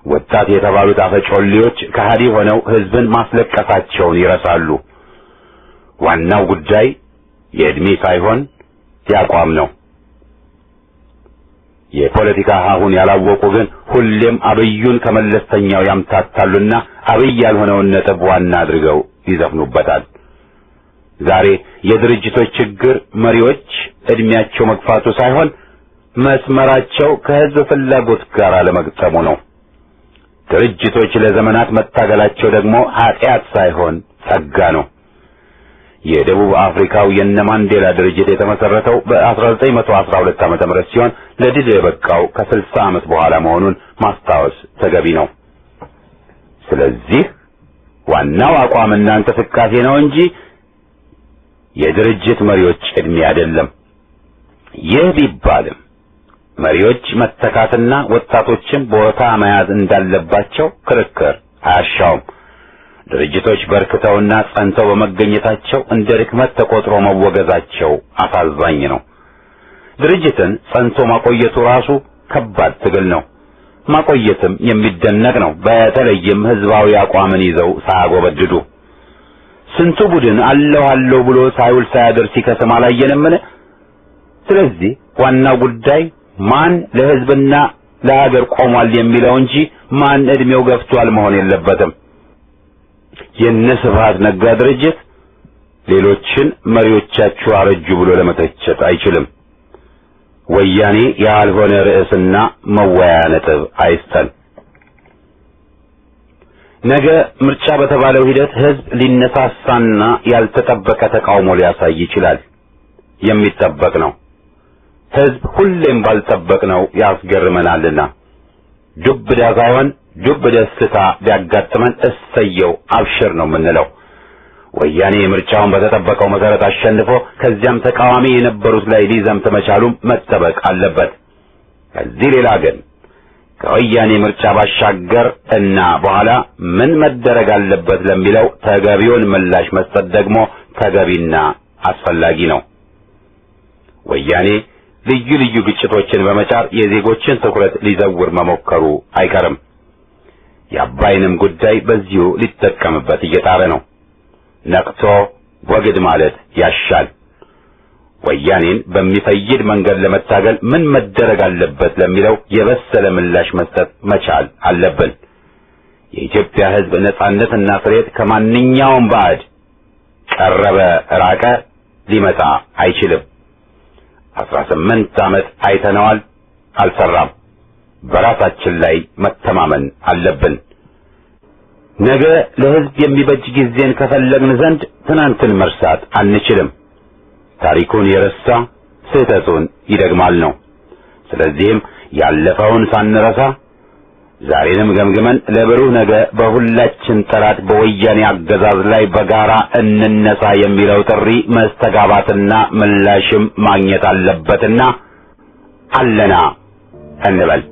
ወጣት የተባሉት አፈጮሌዎች ከሃዲ ሆነው ህዝብን ማስለቀሳቸውን ይረሳሉ። ዋናው ጉዳይ የዕድሜ ሳይሆን ያቋም ነው። የፖለቲካ ሀሁን ያላወቁ ግን ሁሌም አብዩን ከመለስተኛው ያምታታሉና አብይ ያልሆነውን ነጥብ ዋና አድርገው ይዘፍኑበታል። ዛሬ የድርጅቶች ችግር መሪዎች ዕድሜያቸው መግፋቱ ሳይሆን መስመራቸው ከህዝብ ፍላጎት ጋር አለመግጠሙ ነው። ድርጅቶች ለዘመናት መታገላቸው ደግሞ ኃጢአት ሳይሆን ጸጋ ነው። የደቡብ አፍሪካው የነ ማንዴላ ድርጅት የተመሰረተው በ1912 ዓመተ ምህረት ሲሆን ለድል የበቃው ከ60 ዓመት በኋላ መሆኑን ማስታወስ ተገቢ ነው። ስለዚህ ዋናው አቋምና እንቅስቃሴ ነው እንጂ የድርጅት መሪዎች ዕድሜ አይደለም። ይህ ቢባልም መሪዎች መተካትና ወጣቶችን ቦታ መያዝ እንዳለባቸው ክርክር አያሻውም። ድርጅቶች በርክተውና ጸንተው በመገኘታቸው እንደ ድክመት ተቆጥሮ መወገዛቸው አሳዛኝ ነው። ድርጅትን ጸንቶ ማቆየቱ ራሱ ከባድ ትግል ነው። ማቆየትም የሚደነቅ ነው። በተለይም ህዝባዊ አቋምን ይዘው ሳያጎበድዱ ስንቱ ቡድን አለሁ ብሎ ሳይውል ሳያድር ሲከስም አላየንምን? ስለዚህ ዋናው ጉዳይ ማን ለህዝብና ለሀገር ቆሟል የሚለው እንጂ ማን እድሜው ገፍቷል መሆን የለበትም። የነ ስብሐት ነጋ ድርጅት ሌሎችን መሪዎቻችሁ አረጁ ብሎ ለመተቸት አይችልም። ወያኔ ያልሆነ ርዕስና መወያያ ነጥብ አይስተን። ነገ ምርጫ በተባለው ሂደት ህዝብ ሊነሳሳና ያልተጠበቀ ተቃውሞ ሊያሳይ ይችላል። የሚጠበቅ ነው። ህዝብ ሁሌም ባልጠበቅነው ያስገርመናልና ዱብዳ ሳይሆን ዱብ ደስታ ቢያጋጥመን እሰየው አብሽር ነው የምንለው። ወያኔ ምርጫውን በተጠበቀው መሰረት አሸንፎ ከዚያም ተቃዋሚ የነበሩት ላይ ሊዘምት መቻሉም መጠበቅ አለበት። ከዚህ ሌላ ግን ከወያኔ ምርጫ ባሻገር እና በኋላ ምን መደረግ አለበት ለሚለው ተገቢውን ምላሽ መስጠት ደግሞ ተገቢና አስፈላጊ ነው። ወያኔ ልዩ ልዩ ግጭቶችን በመጫር የዜጎችን ትኩረት ሊዘውር መሞከሩ አይቀርም። የአባይንም ጉዳይ በዚሁ ሊጠቀምበት እየጣረ ነው። ነቅቶ ወግድ ማለት ያሻል። ወያኔን በሚፈይድ መንገድ ለመታገል ምን መደረግ አለበት ለሚለው የበሰለ ምላሽ መስጠት መቻል አለብን። የኢትዮጵያ ሕዝብ ነጻነትና ፍሬት ከማንኛውም ባዕድ ቀረበ ራቀ ሊመጣ አይችልም። 18 ዓመት አይተነዋል፣ አልሰራም። በራሳችን ላይ መተማመን አለብን። ነገ ለሕዝብ የሚበጅ ጊዜን ከፈለግን ዘንድ ትናንትን መርሳት አንችልም። ታሪኩን የረሳ ስህተቱን ይደግማል ነው። ስለዚህም ያለፈውን ሳንረሳ ዛሬንም ገምግመን ለብሩህ ነገ በሁላችን ጠላት በወያኔ አገዛዝ ላይ በጋራ እንነሳ የሚለው ጥሪ መስተጋባትና ምላሽም ማግኘት አለበትና አለና እንበል።